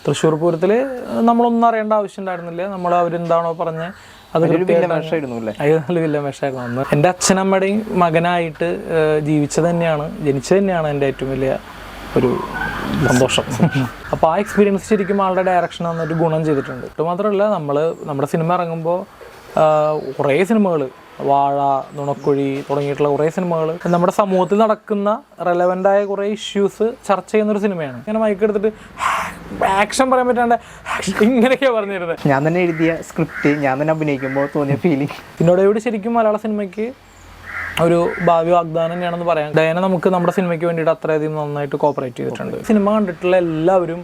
തൃശ്ശൂർ പൂരത്തിൽ നമ്മളൊന്നും അറിയേണ്ട ആവശ്യം ഉണ്ടായിരുന്നില്ല. നമ്മൾ അവരെന്താണോ പറഞ്ഞ് അത് നല്ല വില്ല വേഷമായിരുന്നു. അന്ന് എൻ്റെ അച്ഛനമ്മയുടെയും മകനായിട്ട് ജനിച്ചത് തന്നെയാണ് എൻ്റെ ഏറ്റവും വലിയ ഒരു സന്തോഷം. അപ്പോൾ ആ എക്സ്പീരിയൻസ് ശരിക്കും ആളുടെ ഡയറക്ഷൻ വന്നൊരു ഗുണം ചെയ്തിട്ടുണ്ട്. ഇത് മാത്രമല്ല, നമ്മുടെ സിനിമ ഇറങ്ങുമ്പോൾ കുറേ സിനിമകൾ, വാഴ, നുണക്കുഴി തുടങ്ങിയിട്ടുള്ള കുറേ സിനിമകൾ നമ്മുടെ സമൂഹത്തിൽ നടക്കുന്ന റെലവൻ്റായ കുറേ ഇഷ്യൂസ് ചർച്ച ചെയ്യുന്നൊരു സിനിമയാണ്. ഇങ്ങനെ മൈക്കെടുത്തിട്ട് ആക്ഷൻ പറയാൻ പറ്റാണ്ട് ഇങ്ങനെയൊക്കെയാണ് പറഞ്ഞിരുന്നത്. ഞാൻ തന്നെ എഴുതിയ സ്ക്രിപ്റ്റ് ഞാൻ തന്നെ അഭിനയിക്കുമ്പോൾ തോന്നിയ ഫീലിംഗ് പിന്നോട് ശരിക്കും മലയാള സിനിമയ്ക്ക് ഒരു ഭാവി വാഗ്ദാനം തന്നെയാണെന്ന് പറയാം. ഡയന നമുക്ക് നമ്മുടെ സിനിമയ്ക്ക് വേണ്ടിയിട്ട് അത്രയധികം നന്നായിട്ട് കോപ്പറേറ്റ് ചെയ്തിട്ടുണ്ട്. സിനിമ കണ്ടിട്ടുള്ള എല്ലാവരും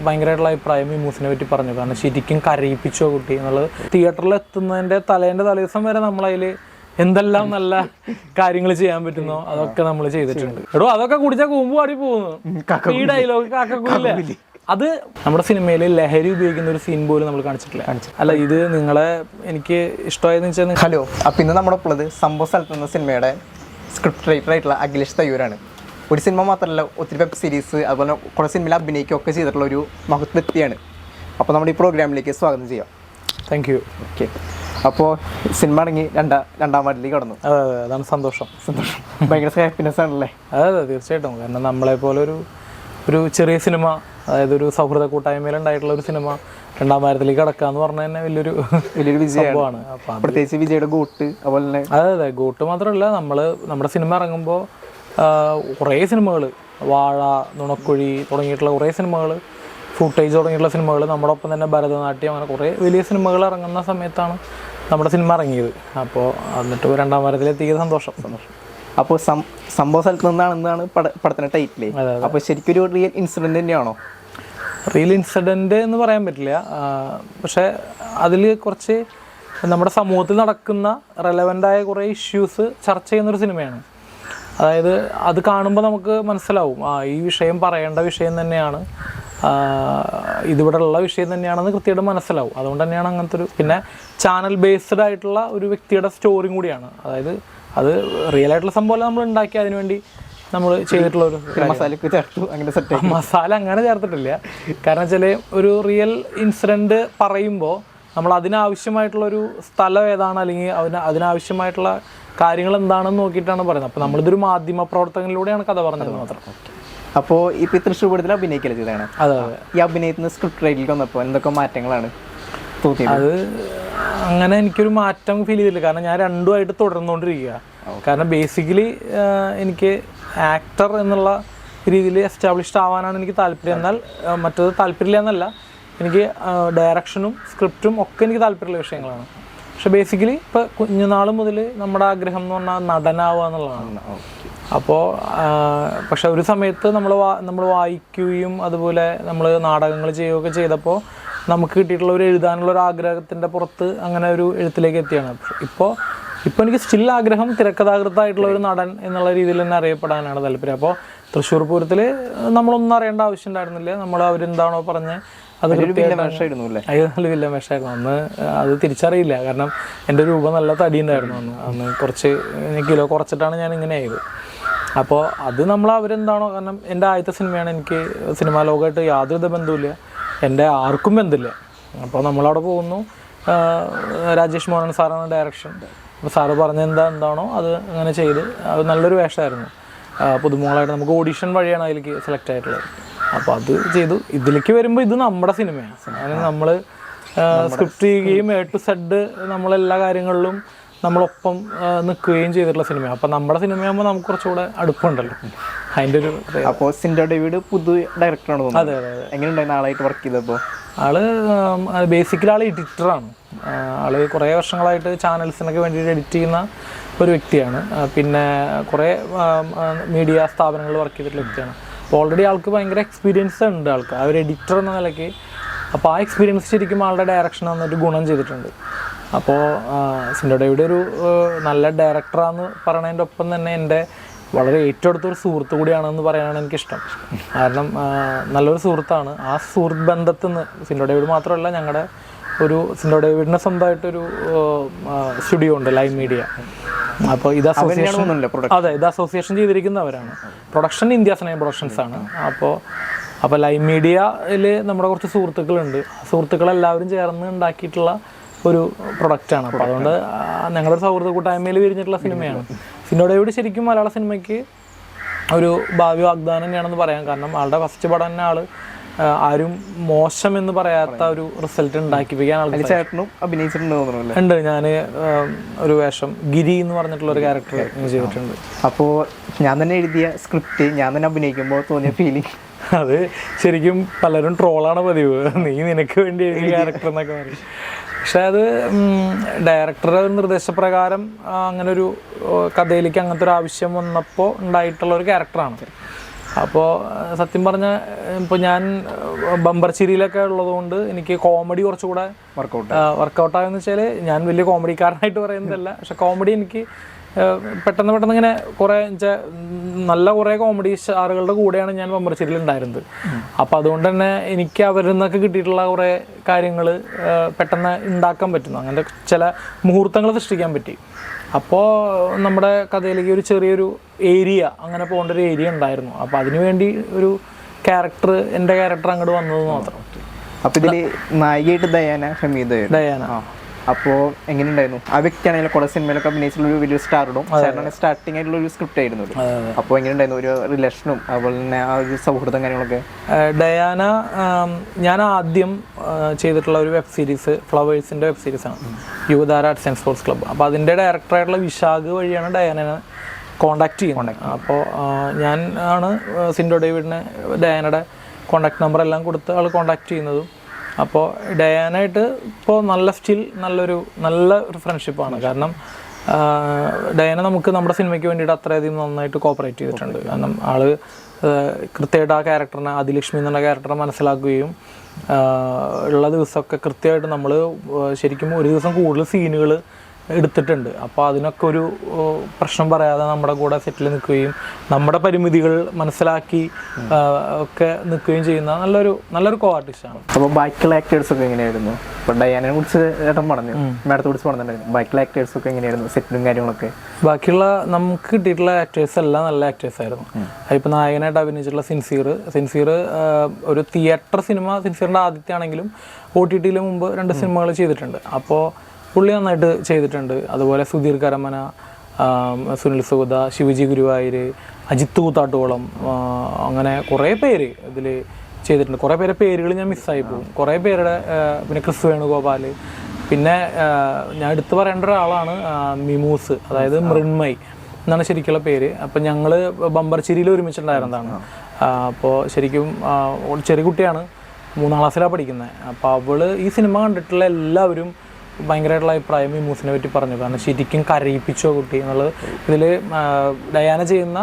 ഭയങ്കരമായിട്ടുള്ള അഭിപ്രായം ഈ മൂസിനെ പറ്റി പറഞ്ഞു. കാരണം ശരിക്കും കരയിപ്പിച്ചോ കുട്ടി എന്നുള്ളത്. തിയേറ്ററിൽ എത്തുന്നതിൻ്റെ തലേദിവസം വരെ നമ്മളതിൽ എന്തെല്ലാം നല്ല കാര്യങ്ങൾ ചെയ്യാൻ പറ്റുന്നോ അതൊക്കെ നമ്മൾ ചെയ്തിട്ടുണ്ട്. എടോ അതൊക്കെ കുടിച്ചാൽ കൂമ്പ് പാടി പോകുന്നു. ഈ ഡയലോഗ് കാക്കക്കൂല്ലേ, അത് നമ്മുടെ സിനിമയിൽ ലഹരി ഉപയോഗിക്കുന്ന ഒരു സീൻ പോലും നമ്മൾ കാണിച്ചിട്ടില്ല. അല്ല, ഇത് എനിക്ക് ഇഷ്ടമായെന്ന് വെച്ചാൽ ഹലോ. അപ്പം ഇന്ന് നമ്മുടെ ഉള്ളത് സംഭവ സ്ഥലത്ത് എന്ന സിനിമയുടെ സ്ക്രിപ്റ്റ് റൈറ്റർ ആയിട്ടുള്ള അഖിലേഷ് തയ്യൂരാണ്. ഒരു സിനിമ മാത്രമല്ല, ഒത്തിരി വെബ് സീരീസ് അതുപോലെ കുറേ സിനിമയിൽ അഭിനയിക്കുകയൊക്കെ ചെയ്തിട്ടുള്ള ഒരു മഹത് വ്യക്തിയാണ്. അപ്പോൾ നമ്മുടെ ഈ പ്രോഗ്രാമിലേക്ക് സ്വാഗതം ചെയ്യാം. Thank you. ഓക്കെ, അപ്പോൾ സിനിമ ഇറങ്ങി രണ്ടാം വാർഡിലേക്ക് കടന്നു. അതാണ് സന്തോഷം. ഭയങ്കര ഹാപ്പിനെസ് ആണല്ലേ? അതെ, തീർച്ചയായിട്ടും. കാരണം നമ്മളെപ്പോലെ ഒരു ചെറിയ സിനിമ, അതായത് ഒരു സൗഹൃദ കൂട്ടായ്മയിലുണ്ടായിട്ടുള്ള ഒരു സിനിമ രണ്ടാം വാരത്തിലേക്ക് കടക്കുക എന്ന് പറഞ്ഞാൽ തന്നെ വലിയൊരു വിജയമാണ്. പ്രത്യേകിച്ച് വിജയുടെ ഗോട്ട്. അതുപോലെ തന്നെ അതെ, ഗോട്ട് മാത്രമല്ല, നമ്മുടെ സിനിമ ഇറങ്ങുമ്പോൾ കുറേ സിനിമകൾ, വാഴ, നുണക്കുഴി തുടങ്ങിയിട്ടുള്ള കുറേ സിനിമകൾ, ഫുട്ടേജ് തുടങ്ങിയിട്ടുള്ള സിനിമകൾ, നമ്മുടെ ഒപ്പം തന്നെ ഭരതനാട്യം, അങ്ങനെ കുറേ വലിയ സിനിമകൾ ഇറങ്ങുന്ന സമയത്താണ് നമ്മുടെ സിനിമ ഇറങ്ങിയത്. അപ്പോൾ എന്നിട്ട് രണ്ടാം വാരത്തിലെത്തിയത് സന്തോഷം. അപ്പോൾ സംഭവ സ്ഥലത്ത് നിന്നാണെന്നാണ് പടത്തിൻ്റെ ടൈറ്റിൽ. അപ്പോൾ ശരിക്കും ഒരു റിയൽ ഇൻസിഡൻറ്റ് തന്നെയാണോ? റിയൽ ഇൻസിഡൻറ്റ് എന്ന് പറയാൻ പറ്റില്ല. പക്ഷേ അതിൽ കുറച്ച് നമ്മുടെ സമൂഹത്തിൽ നടക്കുന്ന റെലവൻ്റായ കുറേ ഇഷ്യൂസ് ചർച്ച ചെയ്യുന്നൊരു സിനിമയാണ്. അതായത് അത് കാണുമ്പോൾ നമുക്ക് മനസ്സിലാവും, ഈ വിഷയം പറയേണ്ട വിഷയം തന്നെയാണ്, ഇതിവിടെ ഉള്ള വിഷയം തന്നെയാണെന്ന് കൃത്യമായിട്ട് മനസ്സിലാവും. അതുകൊണ്ട് തന്നെയാണ് അങ്ങനത്തെ പിന്നെ ചാനൽ ബേസ്ഡ് ആയിട്ടുള്ള ഒരു വ്യക്തിയുടെ സ്റ്റോറിയും കൂടിയാണ്. അതായത് അത് റിയൽ ആയിട്ടുള്ള സംഭവം നമ്മൾ ഉണ്ടാക്കി അതിനുവേണ്ടി നമ്മൾ ചെയ്തിട്ടുള്ള ഒരു മസാല അങ്ങനെ ചേർത്തിട്ടില്ല. കാരണം വെച്ചാൽ ഒരു റിയൽ ഇൻസിഡൻറ്റ് പറയുമ്പോൾ നമ്മൾ അതിനാവശ്യമായിട്ടുള്ളൊരു സ്ഥലം ഏതാണ്, അല്ലെങ്കിൽ അതിനാവശ്യമായിട്ടുള്ള കാര്യങ്ങൾ എന്താണെന്ന് നോക്കിയിട്ടാണ് പറയുന്നത്. അപ്പോൾ നമ്മളിതൊരു മാധ്യമ പ്രവർത്തനങ്ങളിലൂടെയാണ് കഥ പറഞ്ഞത് മാത്രം. അപ്പോൾ ഇപ്പോൾ തൃശ്ശൂർ പൂരത്തിൽ അഭിനയിക്കല് ചെയ്തതാണ്. അതെ, ഈ അഭിനയത്തിന് സ്ക്രിപ്റ്റ് റൈറ്റിലേക്ക് വന്നപ്പോൾ എന്തൊക്കെ മാറ്റങ്ങളാണ് തോന്നിയത്? അത് അങ്ങനെ എനിക്കൊരു മാറ്റം ഫീൽ ചെയ്തില്ല. കാരണം ഞാൻ രണ്ടുമായിട്ട് തുടർന്നുകൊണ്ടിരിക്കുക. കാരണം ബേസിക്കലി എനിക്ക് ആക്ടർ എന്നുള്ള രീതിയിൽ എസ്റ്റാബ്ലിഷ്ഡ് ആവാനാണ് എനിക്ക് താല്പര്യം. എന്നാൽ മറ്റത് താല്പര്യമില്ല എന്നല്ല, എനിക്ക് ഡയറക്ഷനും സ്ക്രിപ്റ്റും ഒക്കെ എനിക്ക് താല്പര്യമുള്ള വിഷയങ്ങളാണ്. പക്ഷെ ബേസിക്കലി ഇപ്പോൾ കുഞ്ഞുനാൾ മുതൽ നമ്മുടെ ആഗ്രഹം എന്ന് പറഞ്ഞാൽ നടനാവുക എന്നുള്ളതാണ്. അപ്പോൾ പക്ഷെ ഒരു സമയത്ത് നമ്മൾ വായിക്കുകയും അതുപോലെ നമ്മൾ നാടകങ്ങൾ ചെയ്യുകയൊക്കെ ചെയ്തപ്പോൾ നമുക്ക് കിട്ടിയിട്ടുള്ള ഒരു എഴുതാനുള്ള ഒരു ആഗ്രഹത്തിൻ്റെ പുറത്ത് അങ്ങനെ ഒരു എഴുത്തിലേക്ക് എത്തിയാണ്. ഇപ്പോൾ എനിക്ക് സ്റ്റിൽ ആഗ്രഹം തിരക്കഥാകൃത്തായിട്ടുള്ള ഒരു നടൻ എന്നുള്ള രീതിയിൽ തന്നെ അറിയപ്പെടാനാണ് താല്പര്യം. അപ്പോൾ തൃശ്ശൂർ പൂരത്തിൽ നമ്മളൊന്നും അറിയേണ്ട ആവശ്യം ഉണ്ടായിരുന്നില്ല. നമ്മൾ അവരെന്താണോ പറഞ്ഞ് അത് നല്ല വില്ല വേഷമായിരുന്നു. അന്ന് അത് തിരിച്ചറിയില്ല. കാരണം എൻ്റെ രൂപം നല്ല തടി ഉണ്ടായിരുന്നു. അന്ന് കുറച്ച് കിലോ കുറച്ചിട്ടാണ് ഞാൻ ഇങ്ങനെ ആയത്. അപ്പോൾ അത് അവരെന്താണോ, കാരണം എൻ്റെ ആദ്യത്തെ സിനിമയാണ്. എനിക്ക് സിനിമാ ലോകമായിട്ട് യാതൊരു ബന്ധവുമില്ല, എൻ്റെ ആർക്കും ബന്ധമില്ല. അപ്പോൾ നമ്മളവിടെ പോകുന്നു. രാജേഷ് മോഹൻ സാറാണ് ഡയറക്ഷൻ. അപ്പോൾ സാറ് എന്താണോ അത് അങ്ങനെ ചെയ്ത്, അത് നല്ലൊരു വേഷമായിരുന്നു. പുതുമുകളായിട്ട് നമുക്ക് ഓഡീഷൻ വഴിയാണ് അതിലേക്ക് സെലക്ട് ആയിട്ടുള്ളത്. അപ്പോൾ അത് ചെയ്തു. ഇതിലേക്ക് വരുമ്പോൾ ഇത് നമ്മുടെ സിനിമയാണ്. അങ്ങനെ നമ്മൾ സ്ക്രിപ്റ്റ് ചെയ്യുകയും A to Z നമ്മളെല്ലാ കാര്യങ്ങളിലും നമ്മളൊപ്പം നിൽക്കുകയും ചെയ്തിട്ടുള്ള സിനിമയാണ്. അപ്പോൾ നമ്മുടെ സിനിമയാകുമ്പോൾ നമുക്ക് കുറച്ചുകൂടെ അടുപ്പുണ്ടല്ലോ അതിൻ്റെ ഒരു. അപ്പോൾ സിൻഡോ ഡേവിഡ് പുതിയ ഡയറക്ടറാണ് തോന്നുന്നത്. അതെ. എങ്ങനെയുണ്ടായിരുന്നു ആളായിട്ട് വർക്ക് ചെയ്തപ്പോൾ? ബേസിക്കലി ആൾ എഡിറ്ററാണ്. ആൾ കുറേ വർഷങ്ങളായിട്ട് ചാനൽസിനൊക്കെ വേണ്ടിയിട്ട് എഡിറ്റ് ചെയ്യുന്ന ഒരു വ്യക്തിയാണ്. പിന്നെ കുറേ മീഡിയ സ്ഥാപനങ്ങളിൽ വർക്ക് ചെയ്തിട്ടുള്ള വ്യക്തിയാണ്. അപ്പോൾ ഓൾറെഡി ആൾക്ക് ഭയങ്കര എക്സ്പീരിയൻസ് ഉണ്ട് ആൾക്ക് ആ ഒരു എഡിറ്റർ എന്ന നിലയ്ക്ക്. അപ്പോൾ ആ എക്സ്പീരിയൻസ് ശരിക്കും ആളുടെ ഡയറക്ഷൻ വന്നിട്ട് ഗുണം ചെയ്തിട്ടുണ്ട്. അപ്പോൾ സിൻഡോ ഡേവിഡ് ഒരു നല്ല ഡയറക്ടറാന്ന് പറയണതിൻ്റെ ഒപ്പം തന്നെ എൻ്റെ വളരെ ഏറ്റവും അടുത്തൊരു സുഹൃത്ത് കൂടിയാണെന്ന് പറയാനാണ് എനിക്കിഷ്ടം. കാരണം നല്ലൊരു സുഹൃത്താണ്. ആ സുഹൃത്ത് ബന്ധത്തിൽ നിന്ന് സിൻഡോ ഡേവിഡ് മാത്രമല്ല, ഞങ്ങളുടെ സിൻഡോ ഡേവിഡിൻ്റെ സ്വന്തമായിട്ടൊരു സ്റ്റുഡിയോ ഉണ്ട്, ലൈവ് മീഡിയ. അപ്പോൾ ഇത് അസോസിയേഷൻ ചെയ്തിരിക്കുന്നവരാണ്. പ്രൊഡക്ഷൻ ഇന്ത്യ സ്നേഹ പ്രൊഡക്ഷൻസ് ആണ്. അപ്പോൾ അപ്പോൾ ലൈവ് മീഡിയയിൽ നമ്മുടെ കുറച്ച് സുഹൃത്തുക്കളുണ്ട്. സുഹൃത്തുക്കളെല്ലാവരും ചേർന്ന് ഉണ്ടാക്കിയിട്ടുള്ള ഒരു പ്രൊഡക്റ്റാണ്. അപ്പോൾ അതുകൊണ്ട് ഞങ്ങളുടെ സൗഹൃദ കൂട്ടായ്മയിൽ വിരിഞ്ഞിട്ടുള്ള സിനിമയാണ്. സിൻഡോ ഡേവിഡ് ശരിക്കും മലയാള സിനിമയ്ക്ക് ഒരു ഭാവി വാഗ്ദാനം തന്നെയാണെന്ന് പറയാം. കാരണം ആളുടെ ഫസ്റ്റ് പടം തന്നെ ആള് ആരും മോശം എന്ന് പറയാത്ത ഒരു റിസൾട്ട് ഉണ്ടാക്കിപ്പിക്കാൻ ചേട്ടനും അഭിനയിച്ചിട്ടുണ്ട്. ഉണ്ട്. ഞാൻ ഒരു വേഷം ഗിരി എന്ന് പറഞ്ഞിട്ടുള്ള ഒരു ക്യാരക്ടർ ചെയ്തിട്ടുണ്ട്. അപ്പോൾ ഞാൻ തന്നെ എഴുതിയ സ്ക്രിപ്റ്റ് ഞാൻ തന്നെ അഭിനയിക്കുമ്പോൾ തോന്നിയ ഫീലിംഗ് അത് ശരിക്കും പലരും ട്രോളാണ് പതിവ്, നീ നിനക്ക് വേണ്ടി എഴുതിയ ക്യാരക്ടർ എന്നൊക്കെ പറയും. പക്ഷെ അത് ഡയറക്ടറുടെ നിർദ്ദേശപ്രകാരം അങ്ങനെ ഒരു കഥയിലേക്ക് അങ്ങനത്തെ ഒരു ആവശ്യം വന്നപ്പോൾ ഉണ്ടായിട്ടുള്ള ഒരു ക്യാരക്ടറാണ്. അപ്പോൾ സത്യം പറഞ്ഞാൽ ഇപ്പോൾ ഞാൻ ബമ്പർ ചിരിയിലൊക്കെ ഉള്ളതുകൊണ്ട് എനിക്ക് കോമഡി കുറച്ചുകൂടെ വർക്കൗട്ടായെന്ന് വെച്ചാൽ ഞാൻ വലിയ കോമഡിക്കാരനായിട്ട് പറയുന്നതല്ല, പക്ഷെ കോമഡി എനിക്ക് പെട്ടെന്ന് ഇങ്ങനെ കുറേ നല്ല കുറേ കോമഡി സ്റ്റാറുകളുടെ കൂടെയാണ് ഞാൻ ബമ്പർ ചിരിയിൽ ഉണ്ടായിരുന്നത്. അപ്പോൾ അതുകൊണ്ട് തന്നെ എനിക്ക് അവരിൽ നിന്നൊക്കെ കിട്ടിയിട്ടുള്ള കുറേ കാര്യങ്ങൾ പെട്ടെന്ന് ഉണ്ടാക്കാൻ പറ്റുന്നു, അങ്ങനത്തെ ചില മുഹൂർത്തങ്ങൾ സൃഷ്ടിക്കാൻ പറ്റി. അപ്പോൾ നമ്മുടെ കഥയിലേക്ക് ഒരു ചെറിയൊരു ഏരിയ അങ്ങനെ പോകേണ്ട ഒരു ഏരിയ ഉണ്ടായിരുന്നു. അപ്പോൾ അതിനുവേണ്ടി ഒരു ക്യാരക്ടർ, എൻ്റെ ക്യാരക്ടർ അങ്ങോട്ട് വന്നത് മാത്രം. അപ്പോൾ ഇതിൽ നായികയായിട്ട് ഡയാന. അപ്പോൾ എങ്ങനെയുണ്ടായിരുന്നു? ആ വ്യക്തിയാണെങ്കിൽ കുറേ സിനിമയിലൊക്കെ അഭിനയിച്ചുള്ള ഒരു വലിയ സ്റ്റാറും സ്റ്റാർട്ടിംഗ് ആയിട്ടുള്ള ഒരു സ്ക്രിപ്റ്റ് ആയിരുന്നു. അപ്പോൾ എങ്ങനെയുണ്ടായിരുന്നു ഒരു റിലേഷനും അതുപോലെ തന്നെ ആ ഒരു സൗഹൃദം കാര്യങ്ങളൊക്കെ? ഡയാന ഞാൻ ആദ്യം ചെയ്തിട്ടുള്ള ഒരു വെബ് സീരീസ് ഫ്ലവേഴ്സിൻ്റെ വെബ് സീരീസാണ്, Yuvathara arts and sports club. അപ്പോൾ അതിൻ്റെ ഡയറക്ടറായിട്ടുള്ള വിശാഖ് വഴിയാണ് ഡയാനനെ കോണ്ടാക്ട് ചെയ്യുന്നത്. അപ്പോൾ ഞാൻ ആണ് സിൻഡോ ഡേവിഡിനെ ഡയാനയുടെ കോണ്ടാക്ട് നമ്പർ എല്ലാം കൊടുത്ത് ആൾ കോണ്ടാക്ട് ചെയ്യുന്നതും. അപ്പോൾ ഡയാനായിട്ട് ഇപ്പോൾ നല്ല ഒരു ഫ്രണ്ട്ഷിപ്പാണ്. കാരണം ഡയാന നമുക്ക് നമ്മുടെ സിനിമയ്ക്ക് വേണ്ടിയിട്ട് അത്രയധികം നന്നായിട്ട് കോപ്പറേറ്റ് ചെയ്തിട്ടുണ്ട്. കാരണം ആള് കൃത്യമായിട്ട് ആ ക്യാരക്ടറിനെ, ആദിലക്ഷ്മി എന്നുള്ള ക്യാരക്ടറെ മനസ്സിലാക്കുകയും ഉള്ള ദിവസമൊക്കെ കൃത്യമായിട്ട് നമ്മൾ ശരിക്കും ഒരു ദിവസം കൂടുതൽ സീനുകൾ എടുത്തിട്ടുണ്ട്. അപ്പോൾ അതിനൊക്കെ ഒരു പ്രശ്നം പറയാതെ നമ്മുടെ കൂടെ സെറ്റിൽ നിൽക്കുകയും നമ്മുടെ പരിമിതികൾ മനസ്സിലാക്കി ഒക്കെ നിൽക്കുകയും ചെയ്യുന്ന നല്ലൊരു കോ ആർട്ടിസ്റ്റാണ്. അപ്പോൾ ബാക്കിയുള്ള ആക്ടേഴ്സൊക്കെ എങ്ങനെയായിരുന്നു? ഇപ്പോൾ ഡയാനെ കുറിച്ച് ഏട്ടൻ പറഞ്ഞു, മാഡത്തെ കുറിച്ച് പറഞ്ഞിട്ടുണ്ടായിരുന്നു. ബാക്കിയുള്ള ആക്ടേഴ്സൊക്കെ എങ്ങനെയായിരുന്നു സെറ്റിലും കാര്യങ്ങളൊക്കെ? ബാക്കിയുള്ള നമുക്ക് കിട്ടിയിട്ടുള്ള ആക്ടേഴ്സ് എല്ലാം നല്ല ആക്ടേഴ്സ് ആയിരുന്നു. ഇപ്പോൾ നായകനായിട്ട് അഭിനയിച്ചിട്ടുള്ള സിൻസിയർ ഒരു തിയേറ്റർ സിനിമ സിൻസിയറിൻ്റെ ആദ്യത്തെ ആണെങ്കിലും OTT മുമ്പ് 2 സിനിമകൾ ചെയ്തിട്ടുണ്ട്. അപ്പോൾ പുള്ളി നന്നായിട്ട് ചെയ്തിട്ടുണ്ട്. അതുപോലെ സുധീർ കരമന, സുനിൽ സൂദ, ശിവജി ഗുരുവായൂർ, അജിത്ത് കൂത്താട്ടുകുളം, അങ്ങനെ കുറേ പേര് ഇതിൽ ചെയ്തിട്ടുണ്ട്. കുറേ പേരുകൾ ഞാൻ മിസ്സായി പോകും. കുറേ പേരുടെ, പിന്നെ ക്രിസ് വേണുഗോപാൽ, പിന്നെ ഞാൻ എടുത്തു പറയേണ്ട ഒരാളാണ് മിമൂസ്, അതായത് മൃണ്മയ് എന്നാണ് ശരിക്കുള്ള പേര്. അപ്പം ഞങ്ങൾ ബമ്പർ ചിരിയിൽ ഒരുമിച്ചുണ്ടായിരുന്നതാണ്. അപ്പോൾ ശരിക്കും ചെറിയ കുട്ടിയാണ്, 3ാം ക്ലാസ്സിലാണ് പഠിക്കുന്നത്. അപ്പോൾ അവള് ഈ സിനിമ കണ്ടിട്ടുള്ള എല്ലാവരും ഭയങ്കരമായിട്ടുള്ള അഭിപ്രായം മിമൂസിനെ പറ്റി പറഞ്ഞു. കാരണം ശരിക്കും കരയിപ്പിച്ചോ കുട്ടി എന്നുള്ളത്. ഇതിൽ ഡയാന ചെയ്യുന്ന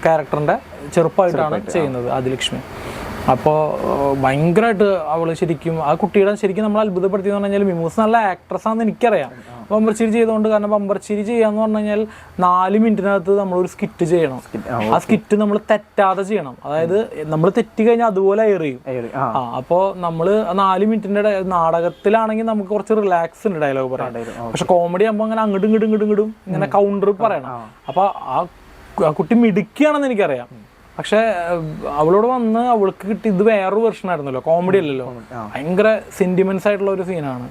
ക്യാരക്ടറിൻ്റെ ചെറുപ്പമായിട്ടാണ് ചെയ്യുന്നത് ആദിലക്ഷ്മി. അപ്പോൾ ഭയങ്കരമായിട്ട് അവൾ ശരിക്കും ആ കുട്ടിയുടെ ശരിക്കും നമ്മൾ അത്ഭുതപ്പെടുത്തിയെന്ന് പറഞ്ഞു കഴിഞ്ഞാൽ മിമൂസ് നല്ല ആക്ട്രസ്സാണെന്ന് എനിക്കറിയാം ബമ്പർ ചിരി ചെയ്തുകൊണ്ട്. കാരണം ബമ്പർ ചിരി ചെയ്യാന്ന് പറഞ്ഞു കഴിഞ്ഞാൽ 4 മിനിറ്റിനകത്ത് നമ്മളൊരു സ്കിറ്റ് ചെയ്യണം. ആ സ്കിറ്റ് നമ്മൾ തെറ്റാതെ ചെയ്യണം. അതായത് നമ്മൾ തെറ്റി കഴിഞ്ഞാൽ അതുപോലെ എറിയും. അപ്പോൾ നമ്മൾ 4 മിനിറ്റിന്റെ നാടകത്തിലാണെങ്കിൽ നമുക്ക് കുറച്ച് റിലാക്സ് ഉണ്ട് ഡയലോഗ് പറയാൻ. പക്ഷെ കോമഡി ആകുമ്പോൾ അങ്ങനെ അങ്ങോട്ടും ഇങ്ങനെ കൗണ്ടർ പറയണം. അപ്പോൾ ആ കുട്ടി മിടുക്കിയാണെന്ന് എനിക്കറിയാം. പക്ഷെ അവളോട് വന്ന് അവൾക്ക് കിട്ടി ഇത് വേറൊരു വെർഷൻ ആയിരുന്നല്ലോ, കോമഡി അല്ലല്ലോ, ഭയങ്കര സെന്റിമെന്റ്സ് ആയിട്ടുള്ള ഒരു സീനാണ്.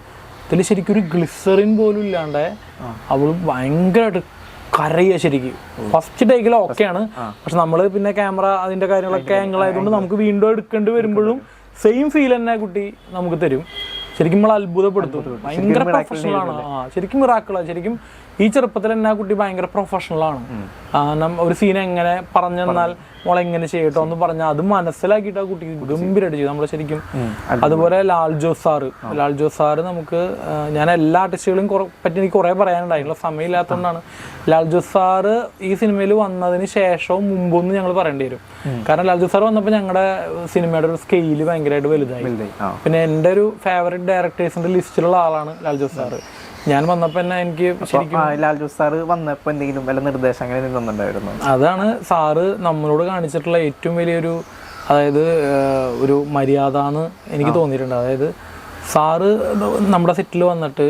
ഇതിൽ ശരിക്കും ഒരു ഗ്ലിസറിൻ പോലും ഇല്ലാണ്ട് അവള് ഭയങ്കരമായിട്ട് കരയുക. ശരിക്കും ഫസ്റ്റ് ടേക്കിൽ ഓക്കെയാണ്, പക്ഷെ നമ്മൾ പിന്നെ ക്യാമറ അതിന്റെ കാര്യങ്ങളൊക്കെ ആംഗിൾ ആയതുകൊണ്ട് നമുക്ക് വീണ്ടും എടുക്കേണ്ടി വരുമ്പോഴും സെയിം ഫീൽ തന്നെ കുട്ടി നമുക്ക് തരും. ശരിക്കും നമ്മൾ അത്ഭുതപ്പെടുത്തും. ഭയങ്കര പ്രൊഫഷണലാണ്. ശരിക്കും മിറാക്കിളാണ്. ശരിക്കും ഈ ചെറുപ്പത്തിൽ തന്നെ ആ കുട്ടി ഭയങ്കര പ്രൊഫഷണലാണ്. ഒരു സീൻ എങ്ങനെ പറഞ്ഞു തന്നാൽ മോളെങ്ങനെ ചെയ്യട്ടോ എന്ന് പറഞ്ഞാൽ അത് മനസ്സിലാക്കിയിട്ട് ആ കുട്ടി ഗംഭീരമായിട്ട് ചെയ്യും നമ്മൾ ശരിക്കും. അതുപോലെ ലാൽ ജോസ് സാറ് നമുക്ക്, ഞാൻ എല്ലാ ആർട്ടിസ്റ്റുകളെയും പറ്റി എനിക്ക് കുറേ പറയാനുണ്ടായിട്ടുള്ള സമയമില്ലാത്തതുകൊണ്ടാണ്. ലാൽ ജോസ് സാറ് ഈ സിനിമയിൽ വന്നതിന് ശേഷവും മുമ്പൊന്നും ഞങ്ങൾ പറയേണ്ടി വരും. കാരണം ലാൽ ജോസ് സാർ വന്നപ്പോൾ ഞങ്ങളുടെ സിനിമയുടെ ഒരു സ്കെയില് ഭയങ്കരമായിട്ട് വലുതായി. പിന്നെ എൻ്റെ ഒരു ഫേവറേറ്റ് ഡയറക്ടേഴ്സിന്റെ ലിസ്റ്റിലുള്ള ആളാണ് ലാൽ ജോസ് സാറ്. ഞാൻ വന്നപ്പോൾ തന്നെ എനിക്ക് ശരിക്കും ലാൽ ജോസ് സാറ് വന്നപ്പോൾ എന്തെങ്കിലും വല്ല നിർദ്ദേശങ്ങൾ തന്നിട്ടുണ്ടായിരുന്നു? അതാണ് സാറ് നമ്മളോട് കാണിച്ചിട്ടുള്ള ഏറ്റവും വലിയൊരു, അതായത് ഒരു മര്യാദ എന്ന് എനിക്ക് തോന്നിയിട്ടുണ്ട്. അതായത് സാറ് നമ്മുടെ സെറ്റിൽ വന്നിട്ട്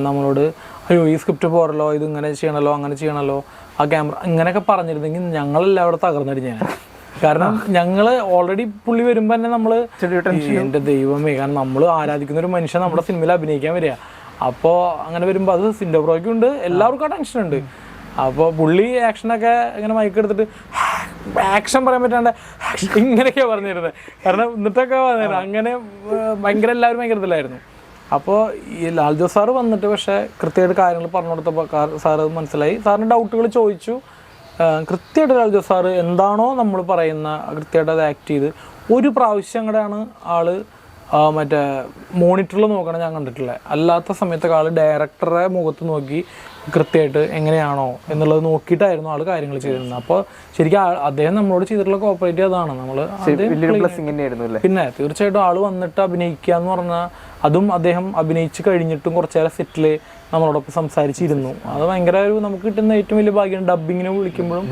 നമ്മളോട് അയ്യോ ഈ സ്ക്രിപ്റ്റ് പോരല്ലോ, ഇത് ഇങ്ങനെ ചെയ്യണമല്ലോ, അങ്ങനെ ചെയ്യണമല്ലോ, ആ ക്യാമറ ഇങ്ങനെയൊക്കെ പറഞ്ഞിരുന്നെങ്കിൽ ഞങ്ങളെല്ലാം അവിടെ തകർന്നടിഞ്ഞാൽ. കാരണം ഞങ്ങള് ഓൾറെഡി പുള്ളി വരുമ്പോ തന്നെ നമ്മള് എന്റെ ദൈവമേ, കാരണം നമ്മൾ ആരാധിക്കുന്ന ഒരു മനുഷ്യൻ നമ്മുടെ സിനിമയിൽ അഭിനയിക്കാൻ വരിക. അപ്പോൾ അങ്ങനെ വരുമ്പോൾ അത് സിൻഡോബ്രോയ്ക്കും ഉണ്ട്, എല്ലാവർക്കും ആ ടെൻഷൻ ഉണ്ട്. അപ്പോൾ പുള്ളി ആക്ഷനൊക്കെ ഇങ്ങനെ മൈക്ക് എടുത്തിട്ട് ആക്ഷൻ പറയാൻ പറ്റാണ്ട് ഇങ്ങനെയൊക്കെയാണ് പറഞ്ഞിരുന്നത്. കാരണം എന്നിട്ടൊക്കെ പറഞ്ഞിരുന്നത് അങ്ങനെ ഭയങ്കര എല്ലാവരും ഭയങ്കര ഇതിലായിരുന്നു. അപ്പോൾ ഈ ലാൽ ജോസ് സാറ് വന്നിട്ട് പക്ഷേ കൃത്യമായിട്ട് കാര്യങ്ങൾ പറഞ്ഞു കൊടുത്തപ്പോൾ സാറ് മനസ്സിലായി. സാറിന് ഡൗട്ടുകൾ ചോദിച്ചു. കൃത്യമായിട്ട് ലാൽ ജോസ് സാറ് എന്താണോ നമ്മൾ പറയുന്ന കൃത്യമായിട്ട് അത് ആക്ട് ചെയ്ത് ഒരു പ്രാവശ്യം അങ്ങടെയാണ് ആള് മറ്റേ മോണിറ്ററിൽ നോക്കണം ഞാൻ കണ്ടിട്ടുള്ളത്. അല്ലാത്ത സമയത്തൊക്കെ ആൾ ഡയറക്ടറെ മുഖത്ത് നോക്കി കൃത്യമായിട്ട് എങ്ങനെയാണോ എന്നുള്ളത് നോക്കിയിട്ടായിരുന്നു ആൾ കാര്യങ്ങൾ ചെയ്തിരുന്നത്. അപ്പോൾ ശരിക്കും അദ്ദേഹം നമ്മളോട് ചെയ്തിട്ടുള്ള കോപ്പറേറ്റ് അതാണ്. നമ്മൾ പിന്നെ തീർച്ചയായിട്ടും ആൾ വന്നിട്ട് അഭിനയിക്കുക എന്ന് പറഞ്ഞാൽ അതും അദ്ദേഹം അഭിനയിച്ച് കഴിഞ്ഞിട്ടും കുറച്ചു നേരം സെറ്റിൽ നമ്മളോടൊപ്പം സംസാരിച്ചിരുന്നു. അത് ഭയങ്കര ഒരു നമുക്ക് കിട്ടുന്ന ഏറ്റവും വലിയ ഭാഗ്യമാണ്. ഡബ്ബിങ്ങിന് വിളിക്കുമ്പോഴും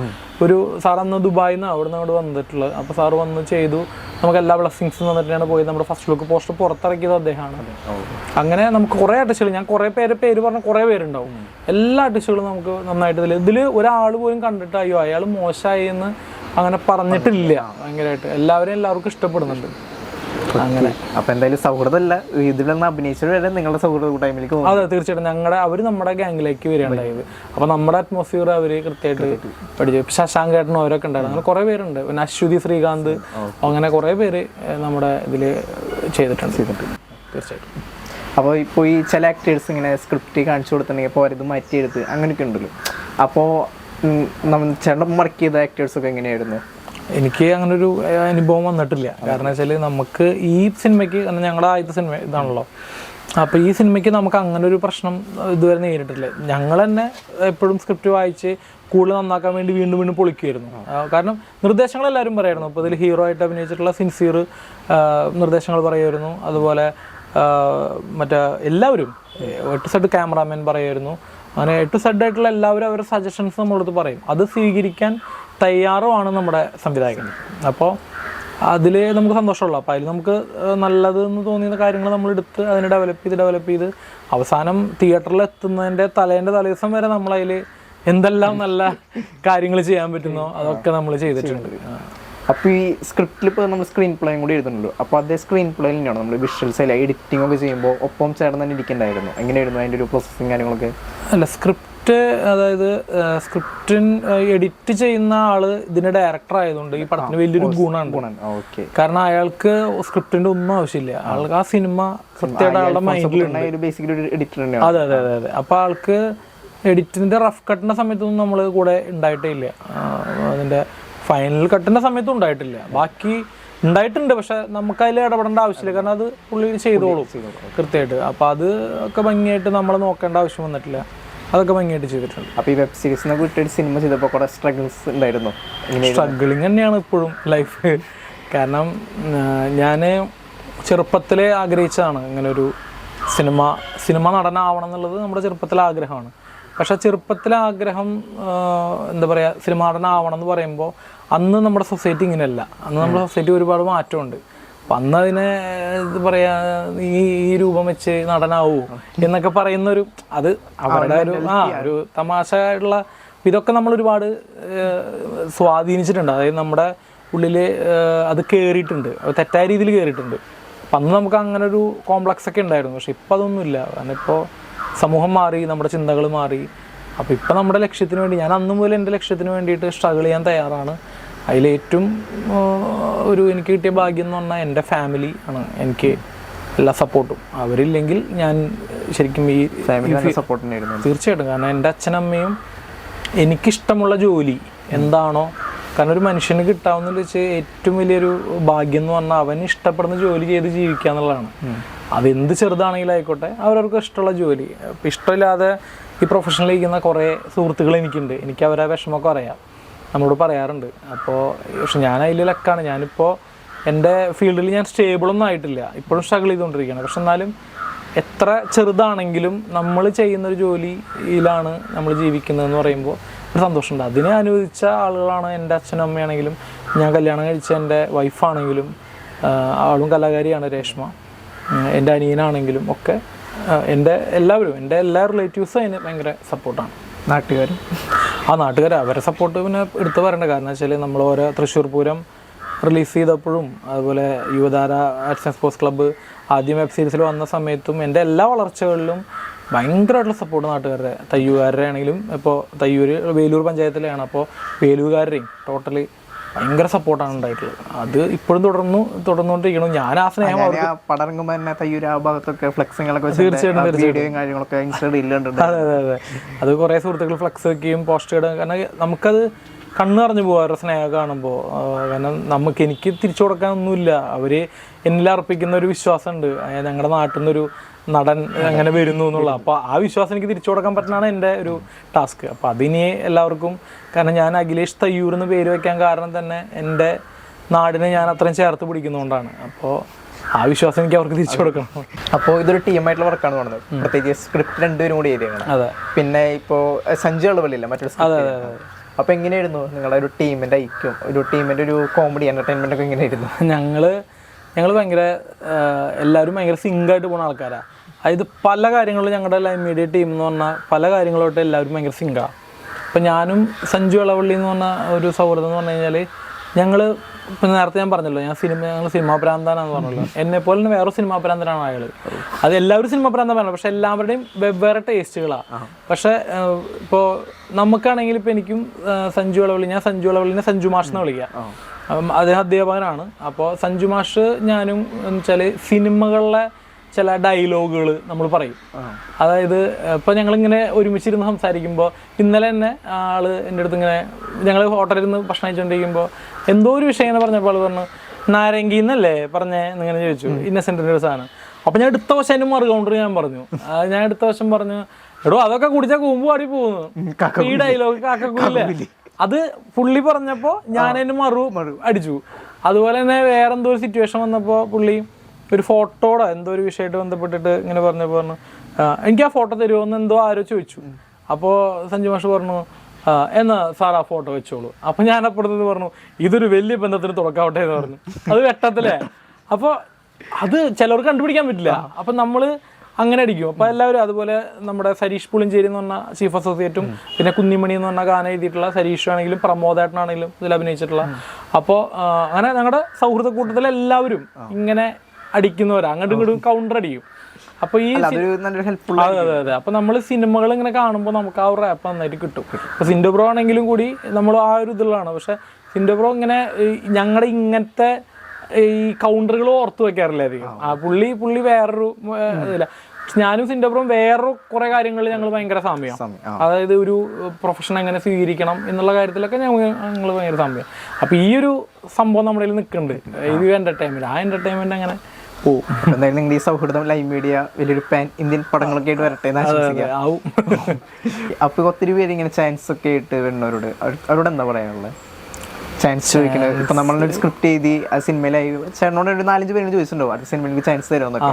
ഒരു സാർ അന്ന് ദുബായിൽ നിന്ന് അവിടെ നിന്ന് അങ്ങോട്ട് വന്നിട്ടുള്ളത്. അപ്പോൾ സാറ് വന്ന് ചെയ്തു, നമുക്ക് എല്ലാ ബ്ലെസ്സിങ്സും തന്നിട്ടാണ് പോയത്. നമ്മുടെ ഫസ്റ്റ് ലുക്ക് പോസ്റ്റർ പുറത്തിറക്കിയത് അദ്ദേഹമാണ്. അങ്ങനെ നമുക്ക് കുറേ ആർട്ടിസ്റ്റുകൾ, ഞാൻ കുറേ പേര് പറഞ്ഞ കുറേ പേരുണ്ടാവും. എല്ലാ ആർട്ടിസ്റ്റുകളും നമുക്ക് നന്നായിട്ട് ഇതിൽ ഒരാൾ പോലും കണ്ടിട്ട് അയ്യോ അയാൾ മോശമായി എന്ന് അങ്ങനെ പറഞ്ഞിട്ടില്ല. ഭയങ്കരമായിട്ട് എല്ലാവർക്കും ഇഷ്ടപ്പെടുന്നുണ്ട്. അങ്ങനെ അപ്പൊ എന്തായാലും സൗഹൃദമല്ല, ഇതിലൊന്ന് അഭിനയിച്ചത് വരെ നിങ്ങളുടെ സൗഹൃദ കൂട്ടായ്മയിലേക്ക്. അതെ തീർച്ചയായിട്ടും അവര് നമ്മുടെ ഗാംഗിലേക്ക് വരികയുണ്ടായത്. അപ്പൊ നമ്മുടെ അറ്റ്മോസ്ഫിയർ അവര് കൃത്യമായിട്ട് പഠിച്ചു. ശശാങ്ക് ഏട്ടനും അവരൊക്കെ ഉണ്ടായിരുന്നു. അങ്ങനെ കുറെ പേരുണ്ട്. പിന്നെ അശ്വതി ശ്രീകാന്ത്, അങ്ങനെ കുറെ പേര് നമ്മുടെ ഇതില് ചെയ്തിട്ടുണ്ട്. തീർച്ചയായിട്ടും. അപ്പോൾ ഇപ്പോൾ ഈ ചില ആക്ടേഴ്സ് ഇങ്ങനെ സ്ക്രിപ്റ്റ് കാണിച്ചു കൊടുത്തിട്ടുണ്ടെങ്കിൽ അപ്പോൾ അവരത് മാറ്റിയെടുത്ത് അങ്ങനെയൊക്കെ ഉണ്ടല്ലോ. അപ്പോൾ ചേട്ടൻ വർക്ക് ചെയ്ത ആക്ടേഴ്സൊക്കെ എങ്ങനെയായിരുന്നു? എനിക്ക് അങ്ങനെ ഒരു അനുഭവം വന്നിട്ടില്ല. കാരണം വെച്ചാൽ നമുക്ക് ഈ സിനിമയ്ക്ക് ഞങ്ങളുടെ ആദ്യത്തെ സിനിമ ഇതാണല്ലോ. അപ്പോൾ ഈ സിനിമയ്ക്ക് നമുക്ക് അങ്ങനെ ഒരു പ്രശ്നം ഇതുവരെ നേരിട്ടില്ല. ഞങ്ങൾ തന്നെ എപ്പോഴും സ്ക്രിപ്റ്റ് വായിച്ച് കൂടുതൽ നന്നാക്കാൻ വേണ്ടി വീണ്ടും പൊളിക്കുമായിരുന്നു. കാരണം നിർദ്ദേശങ്ങൾ എല്ലാവരും പറയായിരുന്നു. അപ്പോൾ ഇതിൽ ഹീറോ ആയിട്ട് അഭിനയിച്ചിട്ടുള്ള സിൻസിയർ നിർദ്ദേശങ്ങൾ പറയുമായിരുന്നു. അതുപോലെ മറ്റേ എല്ലാവരും A-Z ക്യാമറാമാൻ പറയുമായിരുന്നു. അങ്ങനെ A-Z ആയിട്ടുള്ള എല്ലാവരും അവരുടെ സജഷൻസ് നമ്മളടുത്ത് പറയും. അത് സ്വീകരിക്കാൻ തയ്യാറുമാണ് നമ്മുടെ സംവിധായകൻ. അപ്പോൾ അതിൽ നമുക്ക് സന്തോഷമുള്ളൂ. അപ്പോൾ അതിൽ നമുക്ക് നല്ലതെന്ന് തോന്നിയ കാര്യങ്ങൾ നമ്മളെടുത്ത് അതിനെ ഡെവലപ്പ് ചെയ്ത് അവസാനം തിയേറ്ററിൽ എത്തുന്നതിൻ്റെ തലേദിവസം വരെ നമ്മളതിൽ എന്തെല്ലാം നല്ല കാര്യങ്ങൾ ചെയ്യാൻ പറ്റുന്നോ അതൊക്കെ നമ്മൾ ചെയ്തിട്ടുണ്ട്. അപ്പോൾ ഈ സ്ക്രിപ്റ്റിൽ ഇപ്പോൾ നമ്മൾ സ്ക്രീൻ പ്ലേയും കൂടി എഴുതുന്നുള്ളൂ. അപ്പോൾ അതേ സ്ക്രീൻ പ്ലേയിൽ തന്നെയാണ് നമ്മൾ വിഷ്വൽസ് അല്ല എഡിറ്റിംഗ് ഒക്കെ ചെയ്യുമ്പോൾ ഒപ്പം ചേർന്ന് തന്നെ ഇരിക്കണ്ടായിരുന്നു. എങ്ങനെയായിരുന്നു അതിൻ്റെ ഒരു പ്രോസസ്സിങ് കാര്യങ്ങളൊക്കെ? അല്ല, അതായത് സ്ക്രിപ്റ്റിൻ എഡിറ്റ് ചെയ്യുന്ന ആള് ഇതിന്റെ ഡയറക്ടർ ആയതുകൊണ്ട് ഈ പടത്തിന് വലിയൊരു ഗുണമാണ്. കാരണം അയാൾക്ക് സ്ക്രിപ്റ്റിന്റെ ഒന്നും ആവശ്യമില്ല. ആൾക്ക് ആ സിനിമ കൃത്യമായിട്ട് ആളുടെ മൈൻഡിലുണ്ട്. അതെ. അപ്പൊ ആൾക്ക് എഡിറ്റിന്റെ റഫ് കട്ടിന്റെ സമയത്തൊന്നും നമ്മൾ കൂടെ ഉണ്ടായിട്ടേ ഇല്ല. അതിന്റെ ഫൈനൽ കട്ടിന്റെ സമയത്തും ഉണ്ടായിട്ടില്ല. ബാക്കി ഉണ്ടായിട്ടുണ്ട്, പക്ഷെ നമുക്ക് അതിൽ ഇടപെടേണ്ട ആവശ്യമില്ല. കാരണം അത് പുള്ളി ചെയ്തോളും കൃത്യമായിട്ട്. അപ്പൊ അത് ഒക്കെ ഭംഗിയായിട്ട് നമ്മൾ നോക്കേണ്ട ആവശ്യം വന്നിട്ടില്ല. അതൊക്കെ ഭംഗിയായിട്ട് ചെയ്തിട്ടുണ്ട്. അപ്പോൾ ഈ വെബ് സീരീസിനെ വിട്ടിട്ട് സിനിമ ചെയ്തപ്പോൾ കുറേ സ്ട്രഗിൾസ് ഉണ്ടായിരുന്നു. സ്ട്രഗിളിങ് തന്നെയാണ് ഇപ്പോഴും ലൈഫ്. കാരണം ഞാൻ ചെറുപ്പത്തിലെ ആഗ്രഹിച്ചതാണ് ഇങ്ങനെ ഒരു സിനിമ നടനാവണം എന്നുള്ളത് നമ്മുടെ ചെറുപ്പത്തിലെ ആഗ്രഹമാണ്. പക്ഷെ ചെറുപ്പത്തിലെ ആഗ്രഹം എന്താ പറയുക, സിനിമ നടനാവണം എന്ന് പറയുമ്പോൾ അന്ന് നമ്മുടെ സൊസൈറ്റി ഇങ്ങനെയല്ല. അന്ന് നമ്മുടെ സൊസൈറ്റി ഒരുപാട് മാറ്റമുണ്ട്. അപ്പം അന്ന് അതിനെ ഇത് പറയാ ഈ രൂപം വെച്ച് നടനാവൂ എന്നൊക്കെ പറയുന്നൊരു അത് അവരുടെ ഒരു തമാശയുള്ള ഇതൊക്കെ നമ്മൾ ഒരുപാട് സ്വാധീനിച്ചിട്ടുണ്ട്. അതായത് നമ്മുടെ ഉള്ളിൽ അത് കയറിയിട്ടുണ്ട്, തെറ്റായ രീതിയിൽ കയറിയിട്ടുണ്ട്. അപ്പം അന്ന് നമുക്ക് അങ്ങനെ ഒരു കോംപ്ലക്സ് ഒക്കെ ഉണ്ടായിരുന്നു. പക്ഷെ ഇപ്പം അതൊന്നുമില്ല. കാരണം ഇപ്പോൾ സമൂഹം മാറി, നമ്മുടെ ചിന്തകൾ മാറി. അപ്പോൾ ഇപ്പം നമ്മുടെ ലക്ഷ്യത്തിന് വേണ്ടി ഞാൻ അന്ന് മുതൽ എൻ്റെ ലക്ഷ്യത്തിന് വേണ്ടിയിട്ട് സ്ട്രഗിൾ ചെയ്യാൻ തയ്യാറാണ്. അതിലേറ്റവും എനിക്ക് കിട്ടിയ ഭാഗ്യം എന്ന് പറഞ്ഞാൽ എൻ്റെ ഫാമിലി ആണ് എനിക്ക് എല്ലാ സപ്പോർട്ടും. അവരില്ലെങ്കിൽ ഞാൻ ശരിക്കും ഈ ഫാമിലി സപ്പോർട്ടിനായിരുന്നു തീർച്ചയായിട്ടും. കാരണം എൻ്റെ അച്ഛനമ്മയും എനിക്കിഷ്ടമുള്ള ജോലി എന്താണോ, കാരണം ഒരു മനുഷ്യന് കിട്ടാവുന്നതിൽ വെച്ച് ഏറ്റവും വലിയൊരു ഭാഗ്യം എന്ന് പറഞ്ഞാൽ അവന് ഇഷ്ടപ്പെടുന്ന ജോലി ചെയ്ത് ജീവിക്കുക എന്നുള്ളതാണ്. അതെന്ത് ചെറുതാണെങ്കിലും ആയിക്കോട്ടെ, അവരവർക്ക് ഇഷ്ടമുള്ള ജോലി. ഇപ്പം ഇഷ്ടമില്ലാതെ ഈ പ്രൊഫഷനിൽ ഇരിക്കുന്ന കുറേ സുഹൃത്തുക്കൾ എനിക്കുണ്ട്. എനിക്ക് അവരെ വിഷമമൊക്കെ അറിയാം, നമ്മളോട് പറയാറുണ്ട്. അപ്പോൾ പക്ഷെ ഞാൻ അതിൽ ലക്കാണ്. ഞാനിപ്പോൾ എൻ്റെ ഫീൽഡിൽ ഞാൻ സ്റ്റേബിളൊന്നും ആയിട്ടില്ല, ഇപ്പോഴും സ്ട്രഗിൾ ചെയ്തുകൊണ്ടിരിക്കുകയാണ്. പക്ഷെ എന്നാലും എത്ര ചെറുതാണെങ്കിലും നമ്മൾ ചെയ്യുന്നൊരു ജോലിയിലാണ് നമ്മൾ ജീവിക്കുന്നതെന്ന് പറയുമ്പോൾ ഒരു സന്തോഷമുണ്ട്. അതിനെ അനുവദിച്ച ആളുകളാണ് എൻ്റെ അച്ഛനും അമ്മയാണെങ്കിലും, ഞാൻ കല്യാണം കഴിച്ച എൻ്റെ വൈഫാണെങ്കിലും, ആളും കലാകാരിയാണ് രേഷ്മ, എൻ്റെ അനിയനാണെങ്കിലും ഒക്കെ എൻ്റെ എല്ലാ റിലേറ്റീവ്സും അതിന് ഭയങ്കര സപ്പോർട്ടാണ്. നാട്ടുകാരും ആ നാട്ടുകാർ അവരെ സപ്പോർട്ട് പിന്നെ എടുത്ത് പറയേണ്ട കാരണം വെച്ചാൽ നമ്മൾ ഓരോ തൃശ്ശൂർ പൂരം റിലീസ് ചെയ്തപ്പോഴും അതുപോലെ യുവതാര ആർട്സ് ആൻഡ് സ്പോർട്സ് ക്ലബ്ബ് ആദ്യം വെബ് സീരീസിൽ വന്ന സമയത്തും എൻ്റെ എല്ലാ വളർച്ചകളിലും ഭയങ്കരമായിട്ടുള്ള സപ്പോർട്ട് നാട്ടുകാരുടെ, തയ്യൂകാരുടെ ആണെങ്കിലും. ഇപ്പോൾ തയ്യൂർ വേലൂർ പഞ്ചായത്തിലാണ്, അപ്പോൾ വേലൂരുകാരുടെയും ടോട്ടലി ഭയങ്കര സപ്പോർട്ടാണ് ഉണ്ടായിട്ടുള്ളത്. അത് ഇപ്പോഴും തുടർന്നുകൊണ്ടിരിക്കണം. ഞാൻ ആ സ്നേഹം പടറങ്ങുമ്പോൾ തന്നെ തയ്യൂർ ആ ഭാഗത്തൊക്കെ ഫ്ലെക്സിങ്ങളൊക്കെ തീർച്ചയായിട്ടും കാര്യങ്ങളൊക്കെ അതെ അതെ അതെ അത് കുറേ സുഹൃത്തുക്കൾ ഫ്ലെക്സ് വെക്കുകയും പോസ്റ്റ് ഇടുക. കാരണം നമുക്കത് കണ്ണ് നിറഞ്ഞു പോകും അവരുടെ സ്നേഹം കാണുമ്പോൾ. കാരണം എനിക്ക് തിരിച്ചു കൊടുക്കാനൊന്നുമില്ല. അവർ എന്നിൽ അർപ്പിക്കുന്ന ഒരു വിശ്വാസമുണ്ട്, ഞങ്ങളുടെ നാട്ടിൽ നിന്നൊരു നടൻ അങ്ങനെ വരുന്നു എന്നുള്ള. അപ്പോൾ ആ വിശ്വാസം എനിക്ക് തിരിച്ചു കൊടുക്കാൻ പറ്റുന്നതാണ് എൻ്റെ ഒരു ടാസ്ക്. അപ്പോൾ അതിനി എല്ലാവർക്കും, കാരണം ഞാൻ അഖിലേഷ് തയ്യൂർ എന്ന് പേര് വയ്ക്കാൻ കാരണം തന്നെ എൻ്റെ നാടിനെ ഞാൻ അത്രയും ചേർത്ത് പിടിക്കുന്നതുകൊണ്ടാണ്. അപ്പോൾ ആ വിശ്വാസം എനിക്ക് അവർക്ക് തിരിച്ചു കൊടുക്കണം. അപ്പോൾ ഇതൊരു ടീമായിട്ടുള്ള വർക്കാണ് തോന്നുന്നത്. പ്രത്യേകിച്ച് സ്ക്രിപ്റ്റ് രണ്ടുപേരും കൂടി എഴുതിയാണ്. അതെ. പിന്നെ ഇപ്പോൾ സഞ്ജു അളവലില്ല മറ്റൊരു. അതെ അതെ അതെ. അപ്പോൾ എങ്ങനെയായിരുന്നു നിങ്ങളുടെ ഒരു ടീമിൻ്റെ ഐക്യം, ഒരു ടീമിൻ്റെ ഒരു കോമഡി എൻ്റർടൈൻമെൻ്റ് ഒക്കെ എങ്ങനെയായിരുന്നു? ഞങ്ങൾ ഭയങ്കര എല്ലാവരും ഭയങ്കര സിങ്കായിട്ട് പോകുന്ന ആൾക്കാരാണ്. അതായത് പല കാര്യങ്ങളിലും ഞങ്ങളുടെ ലൈവ് മീഡിയ ടീം എന്ന് പറഞ്ഞാൽ പല കാര്യങ്ങളോട്ട് എല്ലാവരും ഭയങ്കര സിങ്കാണ്. ഇപ്പം ഞാനും സഞ്ജു അളവള്ളി എന്ന് പറഞ്ഞ ഒരു സൗഹൃദം എന്ന് പറഞ്ഞു കഴിഞ്ഞാൽ ഞങ്ങൾ ഇപ്പം നേരത്തെ ഞാൻ പറഞ്ഞല്ലോ, ഞങ്ങൾ സിനിമാ പ്രാന്താനാന്ന് പറഞ്ഞല്ലോ. എന്നെപ്പോലെ തന്നെ വേറെ സിനിമാ പ്രാന്തനാണ് അയാൾ. അത് എല്ലാവരും സിനിമാ പ്രാന്തം പറഞ്ഞല്ലോ, പക്ഷെ എല്ലാവരുടെയും വെവ്വേറെ ടേസ്റ്റുകളാണ്. പക്ഷേ ഇപ്പോൾ നമുക്കാണെങ്കിൽ ഇപ്പോൾ എനിക്കും ഞാൻ സഞ്ജു അളവള്ളിനെ സഞ്ജു മാഷ് എന്ന് വിളിക്കാം. അദ്ദേഹം അധ്യാപകനാണ്. അപ്പോൾ സഞ്ജു മാഷ് ഞാനും എന്ന് വെച്ചാൽ സിനിമകളിലെ ചില ഡയലോഗുകൾ നമ്മൾ പറയും. അതായത് ഇപ്പോൾ ഞങ്ങളിങ്ങനെ ഒരുമിച്ചിരുന്ന് സംസാരിക്കുമ്പോൾ, ഇന്നലെ തന്നെ ആള് എൻ്റെ അടുത്ത് ഇങ്ങനെ ഞങ്ങൾ ഹോട്ടലിൽ നിന്ന് ഭക്ഷണം കഴിച്ചുകൊണ്ടിരിക്കുമ്പോൾ എന്തോ ഒരു വിഷയം എന്ന് പറഞ്ഞപ്പോൾ ആൾ പറഞ്ഞു, നാരങ്കിന്നല്ലേ പറഞ്ഞേ എന്നിങ്ങനെ ചോദിച്ചു, ഇന്നസെൻറ്റിൻ്റെ ഒരു സാധനം. അപ്പോൾ ഞാൻ അടുത്ത വശം എൻ്റെ മറു കൗണ്ടർ ഞാൻ പറഞ്ഞു. ഞാൻ അടുത്ത വശം പറഞ്ഞു, എടോ അതൊക്കെ കുടിച്ചാൽ കൂമ്പ് പാടി പോകുന്നു, ഈ ഡയലോഗ് കാക്കൂല്ലേ. അത് പുള്ളി പറഞ്ഞപ്പോൾ ഞാൻ അതിന് മറു അടിച്ചു. അതുപോലെ തന്നെ വേറെ എന്തോ ഒരു സിറ്റുവേഷൻ വന്നപ്പോൾ പുള്ളി ഒരു ഫോട്ടോടെ എന്തോ ഒരു വിഷയമായിട്ട് ബന്ധപ്പെട്ടിട്ട് ഇങ്ങനെ പറഞ്ഞു, എനിക്ക് ആ ഫോട്ടോ തരുമോ എന്ന് എന്തോ ആരോ ചോദിച്ചു. അപ്പോൾ സഞ്ജു മാഷ് പറഞ്ഞു, എന്നാ സാർ ആ ഫോട്ടോ വെച്ചോളൂ. അപ്പോൾ ഞാൻ അപ്പുറത്ത് പറഞ്ഞു, ഇതൊരു വലിയ ബന്ധത്തിന് തുടക്കാവട്ടെ എന്ന് പറഞ്ഞു. അത് വെട്ടത്തില്ലേ. അപ്പോൾ അത് ചിലവർക്ക് കണ്ടുപിടിക്കാൻ പറ്റില്ല. അപ്പം നമ്മൾ അങ്ങനെ അടിക്കും. അപ്പോൾ എല്ലാവരും അതുപോലെ നമ്മുടെ സരീഷ് പുളിഞ്ചേരി എന്ന് പറഞ്ഞ ചീഫ് അസോസിയേറ്റും പിന്നെ കുഞ്ഞിമണി എന്ന് പറഞ്ഞ ഗാനം എഴുതിയിട്ടുള്ള സരീഷ് ആണെങ്കിലും പ്രമോദേട്ടനാണെങ്കിലും ഇതിൽ അഭിനയിച്ചിട്ടുള്ള. അപ്പോൾ അങ്ങനെ ഞങ്ങളുടെ സൗഹൃദ കൂട്ടത്തിൽ എല്ലാവരും ഇങ്ങനെ അടിക്കുന്നവരാ, അങ്ങോട്ടും ഇങ്ങോട്ടും കൗണ്ടർ അടിക്കും. അപ്പോൾ ഈ അതെ അതെ അപ്പോൾ നമ്മൾ സിനിമകൾ ഇങ്ങനെ കാണുമ്പോൾ നമുക്ക് ആ ഒരു റാപ്പ് നന്നായിട്ട് കിട്ടും. ഇപ്പോൾ സിൻഡോ ബ്രോ ആണെങ്കിലും കൂടി നമ്മൾ ആ ഒരു ഇതിലാണ്. പക്ഷെ സിൻഡോ ബ്രോ ഇങ്ങനെ ഞങ്ങളുടെ ഇങ്ങനത്തെ ഈ കൗണ്ടറുകൾ ഓർത്തു വെക്കാറില്ല അധികം. പുള്ളി വേറൊരു ഇതില്ല. ഞാനും സിൻഡോ ബ്രോയും വേറൊരു കുറെ കാര്യങ്ങളിൽ ഞങ്ങൾ ഭയങ്കര സാമ്യം. അതായത് ഒരു പ്രൊഫഷൻ എങ്ങനെ സ്വീകരിക്കണം എന്നുള്ള കാര്യത്തിലൊക്കെ ഞങ്ങൾ ഭയങ്കര സാമ്യം. അപ്പോൾ ഈ ഒരു സംഭവം നമ്മുടെ കയ്യിൽ നിൽക്കുന്നുണ്ട്, ഇത് എന്റർടൈൻമെന്റ്. ആ എന്റർടൈൻമെന്റ് അങ്ങനെ പോകും. എന്തായാലും നിങ്ങൾ ഈ സൗഹൃദം ലൈവ് മീഡിയ വലിയൊരു പാൻ ഇന്ത്യൻ പടങ്ങളൊക്കെ ആയിട്ട് വരട്ടെ എന്ന് ആശംസിക്കാം. അപ്പോൾ ഒത്തിരി പേര് ഇങ്ങനെ ചാൻസ് ഒക്കെ ആയിട്ട് വരുന്നവരോട് അവരോട് എന്താ പറയാനുള്ളത്? ചാൻസ് ചോദിക്കുന്നത് ഇപ്പൊ നമ്മളൊരു സ്ക്രിപ്റ്റ് എഴുതി ആ സിനിമയിലായി ചേട്ടനോട് ഒരു 4-5 പേര് ചോദിച്ചിട്ടുണ്ടോ അത് സിനിമയിലേക്ക് ചാൻസ് തരുമെന്നൊക്കെ.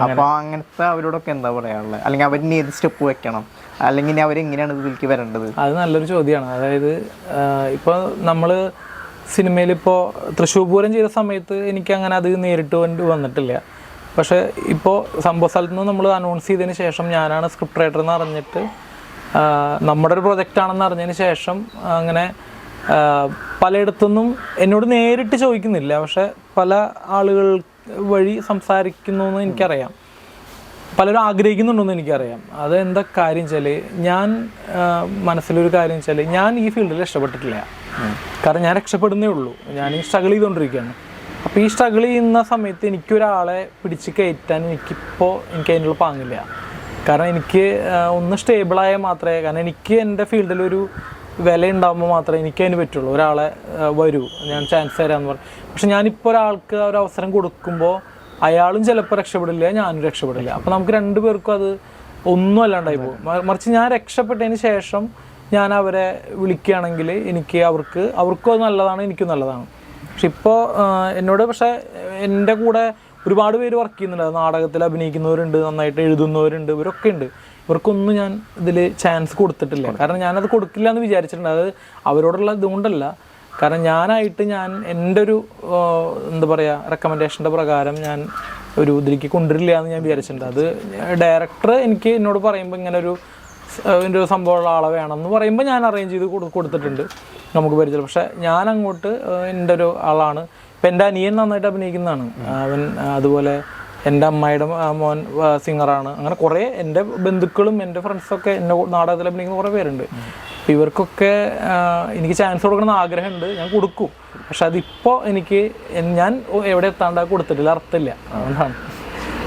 അപ്പൊ അങ്ങനത്തെ അവരോടൊക്കെ എന്താ പറയാനുള്ളത്? അല്ലെങ്കിൽ അവരിനി ഏത് സ്റ്റെപ്പ് വെക്കണം, അല്ലെങ്കിൽ അവരെങ്ങനെയാണ് ഇതിലേക്ക് വരേണ്ടത്? അത് നല്ലൊരു ചോദ്യമാണ്. അതായത് ഇപ്പോൾ നമ്മൾ സിനിമയിലിപ്പോൾ തൃശ്ശൂർ പൂരം ചെയ്ത സമയത്ത് എനിക്ക് അങ്ങനെ അത് നേരിട്ട് വന്നിട്ടില്ല. പക്ഷേ ഇപ്പോൾ സംഭവ സ്ഥലത്ത് നിന്ന് നമ്മൾ അനൗൺസ് ചെയ്തതിന് ശേഷം ഞാനാണ് സ്ക്രിപ്റ്റ് റൈറ്റർ എന്ന് അറിഞ്ഞിട്ട് നമ്മുടെ ഒരു പ്രൊജക്റ്റാണെന്ന് അറിഞ്ഞതിന് ശേഷം അങ്ങനെ പലയിടത്തുനിന്നും എന്നോട് നേരിട്ട് ചോദിക്കുന്നില്ല, പക്ഷെ പല ആളുകൾ വഴി സംസാരിക്കുന്നു എന്ന് എനിക്കറിയാം, പലരും ആഗ്രഹിക്കുന്നുണ്ടെന്ന് എനിക്കറിയാം. അത് എന്താ കാര്യം വെച്ചാൽ ഞാൻ മനസ്സിലൊരു കാര്യം വെച്ചാൽ ഞാൻ ഈ ഫീൽഡിൽ ഇഷ്ടപ്പെട്ടിട്ടില്ല. കാരണം ഞാൻ രക്ഷപ്പെടുന്നേ ഉള്ളൂ, ഞാൻ ഈ സ്ട്രഗിൾ ചെയ്തുകൊണ്ടിരിക്കുകയാണ്. അപ്പോൾ ഈ സ്ട്രഗിൾ ചെയ്യുന്ന സമയത്ത് എനിക്കൊരാളെ പിടിച്ച് കയറ്റാൻ എനിക്ക് അതിനുള്ള പാങ്ങില്ല. കാരണം എനിക്ക് ഒന്ന് സ്റ്റേബിളായാൽ മാത്രമേ, കാരണം എനിക്ക് എൻ്റെ ഫീൽഡിലൊരു വില ഉണ്ടാകുമ്പോൾ മാത്രമേ എനിക്ക് അതിന് പറ്റുള്ളൂ. ഒരാളെ വരൂ ഞാൻ ചാൻസ് തരാമെന്ന് പറയും. പക്ഷെ ഞാനിപ്പോൾ ഒരാൾക്ക് ഒരു അവസരം കൊടുക്കുമ്പോൾ അയാളും ചിലപ്പോൾ രക്ഷപ്പെടില്ല, ഞാനും രക്ഷപ്പെടില്ല. അപ്പോൾ നമുക്ക് രണ്ടുപേർക്കും അത് ഒന്നും അല്ലാണ്ടായി പോകും. മറിച്ച് ഞാൻ രക്ഷപ്പെട്ടതിന് ശേഷം ഞാൻ അവരെ വിളിക്കുകയാണെങ്കിൽ അവർക്കും അത് നല്ലതാണ്, എനിക്കും നല്ലതാണ്. പക്ഷെ ഇപ്പോൾ എന്നോട് എൻ്റെ കൂടെ ഒരുപാട് പേര് വർക്ക് ചെയ്യുന്നുണ്ട്. നാടകത്തിൽ അഭിനയിക്കുന്നവരുണ്ട്, നന്നായിട്ട് എഴുതുന്നവരുണ്ട്, ഇവരൊക്കെ ഉണ്ട്. ഇവർക്കൊന്നും ഞാൻ ഇതിൽ ചാൻസ് കൊടുത്തിട്ടില്ല. കാരണം ഞാനത് കൊടുക്കില്ല എന്ന് വിചാരിച്ചിട്ടുണ്ട്. അത് അവരോടുള്ള ഇതുകൊണ്ടല്ല, കാരണം ഞാൻ എൻ്റെ ഒരു എന്താ പറയുക റെക്കമെൻഡേഷൻ്റെ പ്രകാരം ഞാൻ ഒരു ഇതിലേക്ക് കൊണ്ടുവരില്ല എന്ന് ഞാൻ വിചാരിച്ചിട്ടുണ്ട്. അത് ഡയറക്ടർ എന്നോട് പറയുമ്പോൾ ഇങ്ങനെ ഒരു ഇതിൻ്റെ ഒരു സംഭവമുള്ള ആളെ വേണം എന്ന് പറയുമ്പോൾ ഞാൻ അറേഞ്ച് ചെയ്ത് കൊടുത്തിട്ടുണ്ട് നമുക്ക് പരിചയം. പക്ഷേ ഞാൻ അങ്ങോട്ട് എൻ്റെ ഒരു ആളാണ്. ഇപ്പം എൻ്റെ അനിയൻ നന്നായിട്ട് അഭിനയിക്കുന്നതാണ് അവൻ. അതുപോലെ എൻ്റെ അമ്മായിയുടെ മോൻ സിംഗറാണ്. അങ്ങനെ കുറേ എൻ്റെ ബന്ധുക്കളും എൻ്റെ ഫ്രണ്ട്സൊക്കെ എൻ്റെ നാടകത്തിൽ അഭിനയിക്കുന്ന കുറേ പേരുണ്ട്. അപ്പോൾ ഇവർക്കൊക്കെ എനിക്ക് ചാൻസ് കൊടുക്കണമെന്ന് ആഗ്രഹമുണ്ട്, ഞാൻ കൊടുക്കും. പക്ഷെ അതിപ്പോൾ ഞാൻ എവിടെ എത്താണ്ട് കൊടുത്തിട്ടില്ല, അർത്ഥമില്ല. അതുകൊണ്ടാണ്.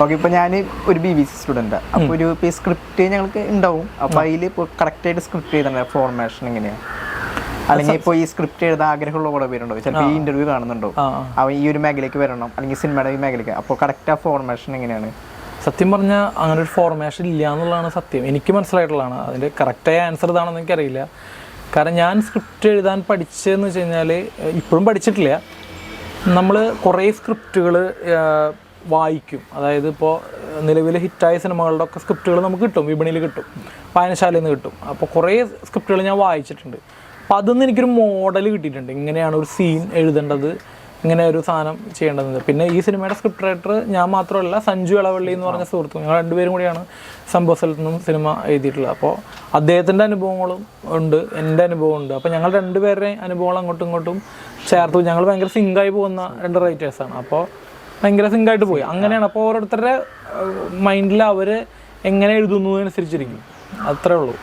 ഓക്കെ, ഇപ്പോൾ ഞാൻ ഒരു BBC സ്റ്റുഡൻറ്റാണ്. അപ്പോൾ ഒരു സ്ക്രിപ്റ്റ് ഞങ്ങൾക്ക് ഉണ്ടാവും. അപ്പോൾ അതിൽ ഇപ്പോൾ കറക്റ്റായിട്ട് സ്ക്രിപ്റ്റ് ചെയ്തിട്ടുണ്ട് ഫോർമേഷൻ എങ്ങനെയാണ്? അല്ലെങ്കിൽ ഇപ്പോൾ ഈ സ്ക്രിപ്റ്റ് എഴുതാൻ ആഗ്രഹമുള്ള കുറേ പേരുണ്ടോ? ചിലപ്പോൾ ഈ ഇൻ്റർവ്യൂ കാണുന്നുണ്ടോ, അവൻ ഈ ഒരു മേഖലയ്ക്ക് വരണം അല്ലെങ്കിൽ സിനിമയുടെ ഈ മേഖലയ്ക്ക്. അപ്പോൾ കറക്റ്റ് ആ ഫോർമേഷൻ എങ്ങനെയാണ്? സത്യം പറഞ്ഞാൽ അങ്ങനെ ഒരു ഫോർമേഷൻ ഇല്ല എന്നുള്ളതാണ് സത്യം. എനിക്ക് മനസ്സിലായിട്ടുള്ളതാണ്. അതിൻ്റെ കറക്റ്റായ ആൻസർ ഇതാണെന്ന് എനിക്കറിയില്ല. കാരണം ഞാൻ സ്ക്രിപ്റ്റ് എഴുതാൻ പഠിച്ചതെന്ന് വെച്ച് കഴിഞ്ഞാൽ ഇപ്പോഴും പഠിച്ചിട്ടില്ല. നമ്മൾ കുറേ സ്ക്രിപ്റ്റുകൾ വായിക്കും. അതായത് ഇപ്പോൾ നിലവിൽ ഹിറ്റായ സിനിമകളുടെ ഒക്കെ സ്ക്രിപ്റ്റുകൾ നമുക്ക് കിട്ടും, വിപണിയിൽ കിട്ടും, വായനശാലയിൽ നിന്ന് കിട്ടും. അപ്പോൾ കുറേ സ്ക്രിപ്റ്റുകൾ ഞാൻ വായിച്ചിട്ടുണ്ട്. അപ്പോൾ അതൊന്നും എനിക്കൊരു മോഡൽ കിട്ടിയിട്ടുണ്ട്. ഇങ്ങനെയാണ് ഒരു സീൻ എഴുതേണ്ടത്, ഇങ്ങനെ ഒരു സാധനം ചെയ്യേണ്ടത്. പിന്നെ ഈ സിനിമയുടെ സ്ക്രിപ്റ്റ് റൈറ്റർ ഞാൻ മാത്രമല്ല, സഞ്ജു ഇളവള്ളി എന്ന് പറഞ്ഞ സുഹൃത്തും, ഞങ്ങൾ രണ്ടുപേരും കൂടിയാണ് സംഭവ സ്ഥലത്തു നിന്നും സിനിമ എഴുതിയിട്ടുള്ളത്. അപ്പോൾ അദ്ദേഹത്തിൻ്റെ അനുഭവങ്ങളും ഉണ്ട്, എൻ്റെ അനുഭവം ഉണ്ട്. അപ്പോൾ ഞങ്ങൾ രണ്ടുപേരുടെയും അനുഭവങ്ങൾ അങ്ങോട്ടും ഇങ്ങോട്ടും ചേർത്ത് ഞങ്ങൾ ഭയങ്കര സിങ്കായി പോകുന്ന രണ്ട് റൈറ്റേഴ്സാണ്. അപ്പോൾ ഭയങ്കര സിങ്കായിട്ട് പോയി. അങ്ങനെയാണ്. അപ്പോൾ ഓരോരുത്തരുടെ മൈൻഡിൽ അവർ എങ്ങനെ എഴുതുന്നു അനുസരിച്ചിരിക്കും, അത്രേ ഉള്ളൂ.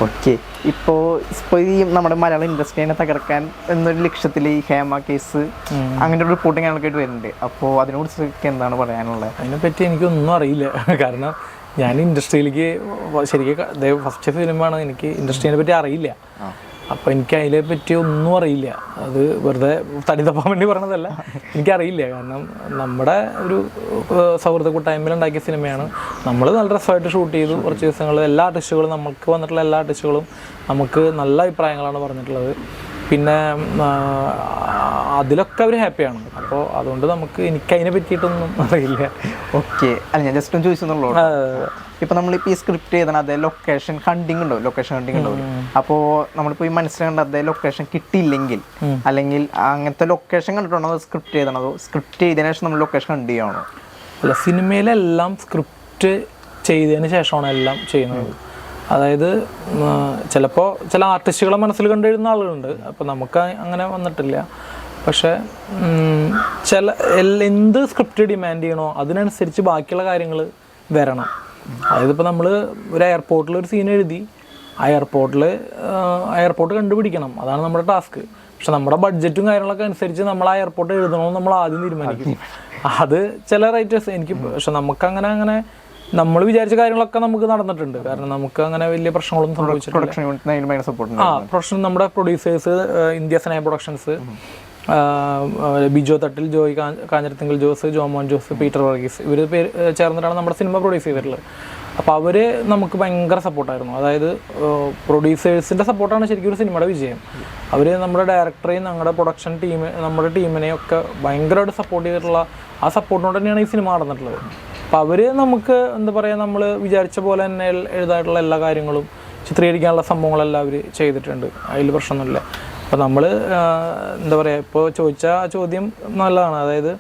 ഓക്കെ, ഇപ്പോൾ ഈ നമ്മുടെ മലയാളം ഇൻഡസ്ട്രീനെ തകർക്കാൻ എന്നൊരു ലക്ഷ്യത്തിൽ ഈ ഹേമ കേസ് അങ്ങനെ ഒരു റിപ്പോർട്ടിങ് ഞങ്ങൾക്കായിട്ട് വരുന്നുണ്ട്. അപ്പോൾ അതിനെക്കുറിച്ച് എന്താണ് പറയാനുള്ളത്? അതിനെപ്പറ്റി എനിക്കൊന്നും അറിയില്ല. കാരണം ഞാൻ ഇൻഡസ്ട്രിയിലേക്ക് ശരിക്കും ഫസ്റ്റ് ഫിലിമാണ്, എനിക്ക് ഇൻഡസ്ട്രീനെ പറ്റി അറിയില്ല. അപ്പോൾ എനിക്ക് അതിനെ പറ്റി ഒന്നും അറിയില്ല. അത് വെറുതെ തടി തപ്പാൻ വേണ്ടി പറഞ്ഞതല്ല, എനിക്കറിയില്ല. കാരണം നമ്മുടെ ഒരു സൗഹൃദ കൂട്ടായ്മയിൽ ഉണ്ടാക്കിയ സിനിമയാണ്. നമ്മൾ നല്ല രസമായിട്ട് ഷൂട്ട് ചെയ്തു. കുറച്ച് ദിവസങ്ങൾ എല്ലാ ആർട്ടിസ്റ്റുകളും, നമുക്ക് വന്നിട്ടുള്ള എല്ലാ ആർട്ടിസ്റ്റുകളും നമുക്ക് നല്ല അഭിപ്രായങ്ങളാണ് പറഞ്ഞിട്ടുള്ളത്. പിന്നെ അതിലൊക്കെ അവർ ഹാപ്പിയാണ്. അപ്പോൾ അതുകൊണ്ട് എനിക്ക് അതിനെ പറ്റിയിട്ടൊന്നും അറിയില്ല. ഓക്കെ, അല്ല ഞാൻ ജസ്റ്റ് ഒന്ന് ചോദിച്ചെന്നുള്ളൂ. ഇപ്പോൾ നമ്മളിപ്പോൾ ഈ സ്ക്രിപ്റ്റ് ചെയ്തണം, അതേ ലൊക്കേഷൻ ഹണ്ടിങ് ഉണ്ടോ? അപ്പോൾ നമ്മളിപ്പോൾ ഈ മനസ്സിലാകേണ്ട അതേ ലൊക്കേഷൻ കിട്ടിയില്ലെങ്കിൽ, അല്ലെങ്കിൽ അങ്ങനത്തെ ലൊക്കേഷൻ കണ്ടിട്ടുണ്ടോ സ്ക്രിപ്റ്റ് ചെയ്തണതോ? സ്ക്രിപ്റ്റ് ചെയ്തതിനു ശേഷം നമ്മൾ ലൊക്കേഷൻ കണ്ട് ചെയ്യണോ? അല്ല, സിനിമയിലെല്ലാം സ്ക്രിപ്റ്റ് ചെയ്തതിന് ശേഷമാണ് എല്ലാം ചെയ്യുന്നത്. അതായത് ചിലപ്പോൾ ചില ആർട്ടിസ്റ്റുകളെ മനസ്സിൽ കണ്ടെഴുതുന്ന ആളുകളുണ്ട്. അപ്പോൾ നമുക്ക് അങ്ങനെ വന്നിട്ടില്ല. പക്ഷേ എന്ത് സ്ക്രിപ്റ്റ് ഡിമാൻഡ് ചെയ്യണോ അതിനനുസരിച്ച് ബാക്കിയുള്ള കാര്യങ്ങൾ വരണം. അതായത് ഇപ്പോൾ നമ്മൾ ഒരു എയർപോർട്ടിൽ ഒരു സീൻ എഴുതി, ആ എയർപോർട്ട് കണ്ടുപിടിക്കണം, അതാണ് നമ്മുടെ ടാസ്ക്. പക്ഷെ നമ്മുടെ ബഡ്ജറ്റും കാര്യങ്ങളൊക്കെ അനുസരിച്ച് നമ്മൾ ആ എയർപോർട്ട് എഴുതണമെന്ന് നമ്മൾ ആദ്യം തീരുമാനിക്കും. അത് ചില റൈറ്റേഴ്സ് പക്ഷെ നമുക്കങ്ങനെ നമ്മൾ വിചാരിച്ച കാര്യങ്ങളൊക്കെ നമുക്ക് നടന്നിട്ടുണ്ട്. കാരണം നമുക്ക് അങ്ങനെ വലിയ പ്രശ്നങ്ങളൊന്നും സംഭവിച്ചിട്ടില്ല. പ്രൊഡക്ഷൻ നമ്മുടെ പ്രൊഡ്യൂസേഴ്സ് ഇന്ത്യ സ്നേഹ പ്രൊഡക്ഷൻസ്, ബിജോ തട്ടിൽ, ജോയ് കാഞ്ഞിരത്തിങ്കൽ ജോസ്, ജോമോൻ ജോസ്, പീറ്റർ വർഗീസ്, ഇവർ ചേർന്നിട്ടാണ് നമ്മുടെ സിനിമ പ്രൊഡ്യൂസ് ചെയ്തിട്ടുള്ളത്. അപ്പോൾ അവർ നമുക്ക് ഭയങ്കര സപ്പോർട്ടായിരുന്നു. അതായത് പ്രൊഡ്യൂസേഴ്സിൻ്റെ സപ്പോർട്ടാണ് ശരിക്കും ഒരു സിനിമയുടെ വിജയം. അവർ നമ്മുടെ ഡയറക്ടറെയും ഞങ്ങളുടെ പ്രൊഡക്ഷൻ നമ്മുടെ ടീമിനെയും ഒക്കെ ഭയങ്കരമായിട്ട് സപ്പോർട്ട് ചെയ്തിട്ടുള്ള ആ സപ്പോർട്ടിനോട് തന്നെയാണ് ഈ സിനിമ നടന്നിട്ടുള്ളത്. അപ്പോൾ അവർ നമുക്ക് എന്താ പറയുക, നമ്മൾ വിചാരിച്ച പോലെ തന്നെ എഴുതായിട്ടുള്ള എല്ലാ കാര്യങ്ങളും, ചിത്രീകരിക്കാനുള്ള സംഭവങ്ങളെല്ലാം അവർ ചെയ്തിട്ടുണ്ട്. അതിൽ പ്രശ്നമൊന്നുമില്ല. അപ്പോൾ നമ്മൾ എന്താ പറയുക, ഇപ്പോൾ ചോദിച്ച ആ ചോദ്യം നല്ലതാണ്. അതായത്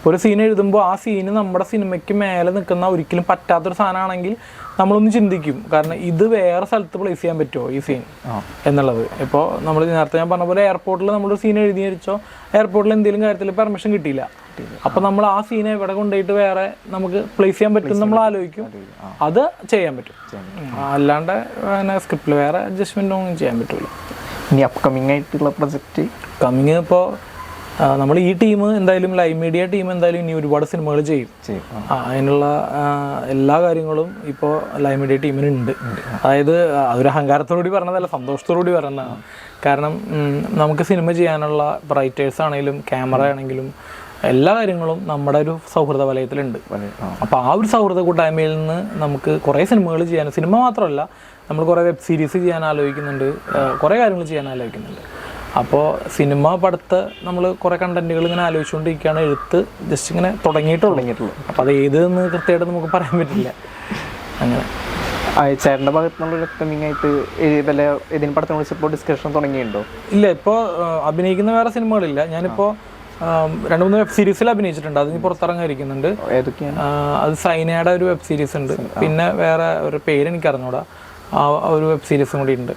ഒരു സീൻ എഴുതുമ്പോൾ ആ സീന് നമ്മുടെ സിനിമയ്ക്ക് മേലെ നിൽക്കുന്ന ഒരിക്കലും പറ്റാത്തൊരു സാധനമാണെങ്കിൽ നമ്മളൊന്ന് ചിന്തിക്കും. കാരണം ഇത് വേറെ സ്ഥലത്ത് പ്ലേസ് ചെയ്യാൻ പറ്റുമോ ഈ സീൻ എന്നുള്ളത്. ഇപ്പോൾ നമ്മൾ നേരത്തെ ഞാൻ പറഞ്ഞ പോലെ എയർപോർട്ടിൽ നമ്മളൊരു സീൻ എഴുതി വെച്ചോ, എയർപോർട്ടിൽ എന്തെങ്കിലും കാര്യത്തിൽ പെർമിഷൻ കിട്ടിയില്ല, അപ്പോൾ നമ്മൾ ആ സീനെ എവിടെ കൊണ്ടുപോയിട്ട് വേറെ നമുക്ക് പ്ലേസ് ചെയ്യാൻ പറ്റും നമ്മൾ ആലോചിക്കും, അത് ചെയ്യാൻ പറ്റും. അല്ലാണ്ട് സ്ക്രിപ്റ്റിൽ വേറെ അഡ്ജസ്റ്റ്മെൻ്റ് ഒന്നും ചെയ്യാൻ പറ്റില്ല. ഇനി അപ്കമിങ് ആയിട്ടുള്ള പ്രൊജക്റ്റ് ഇപ്പോൾ നമ്മൾ ഈ ടീം എന്തായാലും ലൈവ് മീഡിയ ടീം എന്തായാലും ഇനി ഒരുപാട് സിനിമകൾ ചെയ്യും. അതിനുള്ള എല്ലാ കാര്യങ്ങളും ഇപ്പോൾ ലൈവ് മീഡിയ ടീമിനുണ്ട്. അതായത് അതൊരു അഹങ്കാരത്തോടുകൂടി പറഞ്ഞതല്ല, സന്തോഷത്തോടുകൂടി പറയുന്നതാണ്. കാരണം നമുക്ക് സിനിമ ചെയ്യാനുള്ള റൈറ്റേഴ്സ് ആണെങ്കിലും ക്യാമറ ആണെങ്കിലും എല്ലാ കാര്യങ്ങളും നമ്മുടെ ഒരു സൗഹൃദ വലയത്തിലുണ്ട്. അപ്പോൾ ആ ഒരു സൗഹൃദ കൂട്ടായ്മയിൽ നിന്ന് നമുക്ക് കുറേ സിനിമകൾ ചെയ്യാൻ, സിനിമ മാത്രമല്ല നമ്മൾ കുറേ വെബ് സീരീസ് ചെയ്യാൻ ആലോചിക്കുന്നുണ്ട്, കുറേ കാര്യങ്ങൾ ചെയ്യാൻ ആലോചിക്കുന്നുണ്ട്. അപ്പോൾ സിനിമ പടുത്ത് നമ്മൾ കുറേ കണ്ടന്റുകൾ ഇങ്ങനെ ആലോചിച്ചുകൊണ്ടിരിക്കുകയാണ്. എഴുത്ത് ജസ്റ്റ് ഇങ്ങനെ തുടങ്ങിയിട്ടുള്ളൂ. അപ്പോൾ അത് ഏതെന്ന് കൃത്യമായിട്ട് നമുക്ക് പറയാൻ പറ്റില്ല. അങ്ങനെ ചേട്ടൻ്റെ ഭാഗത്തു നിന്നുള്ള അപ്കമിങ് ആയിട്ട് ഇതിന് പടത്തിനെ വിളിച്ചപ്പോൾ ഡിസ്കഷൻ തുടങ്ങിയിട്ടുണ്ടോ? ഇല്ല, ഇപ്പോൾ അഭിനയിക്കുന്ന വേറെ സിനിമകളില്ല. ഞാനിപ്പോൾ 2-3 വെബ് സീരീസിൽ അഭിനയിച്ചിട്ടുണ്ട്. അതിന് പുറത്തിറങ്ങിയിരിക്കുന്നുണ്ട്. ഏതൊക്കെയാണ്? അത് സൈനയുടെ ഒരു വെബ് സീരീസ് ഉണ്ട്. പിന്നെ വേറെ ഒരു പേര് എനിക്ക് അറിഞ്ഞൂടാ. ഒരു വെബ് സീരീസും കൂടി ഉണ്ട്.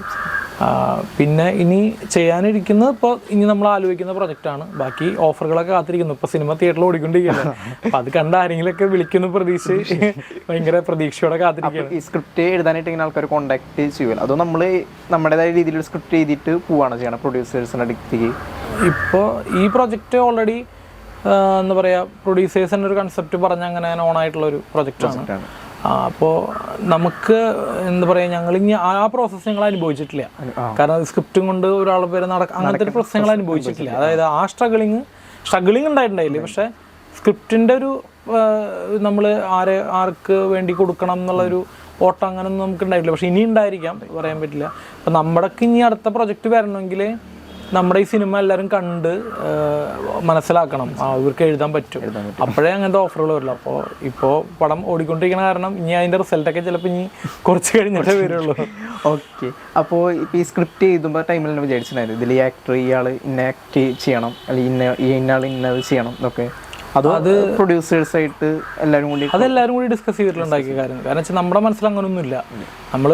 പിന്നെ ഇനി ചെയ്യാനിരിക്കുന്നത് ഇപ്പോൾ ഇനി നമ്മൾ ആലോചിക്കുന്ന പ്രൊജക്റ്റാണ്. ബാക്കി ഓഫറുകളൊക്കെ കാത്തിരിക്കുന്നു. ഇപ്പോൾ സിനിമ തിയേറ്ററിൽ ഓടിക്കൊണ്ടിരിക്കുകയാണ്. അപ്പം അത് കണ്ട ആരെങ്കിലുമൊക്കെ വിളിക്കുന്ന ഭയങ്കര പ്രതീക്ഷയോടെ കാത്തിരിക്കുകയാണ്. ഈ സ്ക്രിപ്റ്റ് എഴുതാനായിട്ട് ഇങ്ങനെ ആൾക്കാർ കോൺടാക്ട് ചെയ്യുമല്ലോ, അതോ നമ്മൾ നമ്മുടേതായ രീതിയിൽ സ്ക്രിപ്റ്റ് എഴുതിയിട്ട് പോവാണ് ചെയ്യണം പ്രൊഡ്യൂസേഴ്സിൻ്റെ അടുത്തേക്ക്? ഇപ്പോൾ ഈ പ്രൊജക്റ്റ് ഓൾറെഡി എന്താ പറയുക, പ്രൊഡ്യൂസേഴ്സിൻ്റെ ഒരു കൺസെപ്റ്റ് പറഞ്ഞ് അങ്ങനെ ഓണായിട്ടുള്ളൊരു പ്രൊജക്റ്റാണ്. അപ്പോൾ നമുക്ക് എന്താ പറയുക, ഞങ്ങളിനി ആ പ്രോസസ്സ് ഞങ്ങൾ അനുഭവിച്ചിട്ടില്ല. കാരണം സ്ക്രിപ്റ്റും കൊണ്ട് ഒരാൾ പേര് അങ്ങനത്തെ ഒരു പ്രോസസ്സ് ഞങ്ങൾ അനുഭവിച്ചിട്ടില്ല. അതായത് ആ സ്ട്രഗിളിങ് ഉണ്ടായിട്ടുണ്ടായില്ലേ, പക്ഷേ സ്ക്രിപ്റ്റിൻ്റെ ഒരു നമ്മൾ ആർക്ക് വേണ്ടി കൊടുക്കണം എന്നുള്ളൊരു ഓട്ടം അങ്ങനെയൊന്നും നമുക്ക് ഉണ്ടായിട്ടില്ല. പക്ഷെ ഇനി ഉണ്ടായിരിക്കാം, പറയാൻ പറ്റില്ല. അപ്പം നമ്മുടെക്ക് ഇനി അടുത്ത പ്രൊജക്റ്റ് വരണമെങ്കിൽ നമ്മുടെ ഈ സിനിമ എല്ലാവരും കണ്ട് മനസ്സിലാക്കണം, ഇവർക്ക് എഴുതാൻ പറ്റും. അപ്പോഴേ അങ്ങനത്തെ ഓഫറുകൾ വരില്ല. അപ്പോൾ ഇപ്പോൾ പടം ഓടിക്കൊണ്ടിരിക്കുന്ന കാരണം ഇനി അതിൻ്റെ റിസൾട്ടൊക്കെ ചിലപ്പോൾ ഇനി കുറച്ച് കഴിഞ്ഞിട്ടേ വരുള്ളൂ. ഓക്കെ. അപ്പോൾ ഇപ്പോൾ ഈ സ്ക്രിപ്റ്റ് എഴുതുമ്പോൾ ടൈമിൽ തന്നെ വിചാരിച്ചിട്ടുണ്ടായിരുന്നു ഇതിൽ ഈ ആക്ടർ ഇയാൾ ഇന്ന ആക്ട് ചെയ്യണം, അല്ലെങ്കിൽ ഇന്നയാൾ ഇന്നത് ചെയ്യണം എന്നൊക്കെ? അത് പ്രൊഡ്യൂസേഴ്സായിട്ട് എല്ലാവരും കൂടി ഡിസ്കസ് ചെയ്തിട്ടുണ്ടാക്കിയ കാര്യം. കാരണം വെച്ചാൽ നമ്മുടെ മനസ്സിൽ അങ്ങനെയൊന്നുമില്ല. നമ്മൾ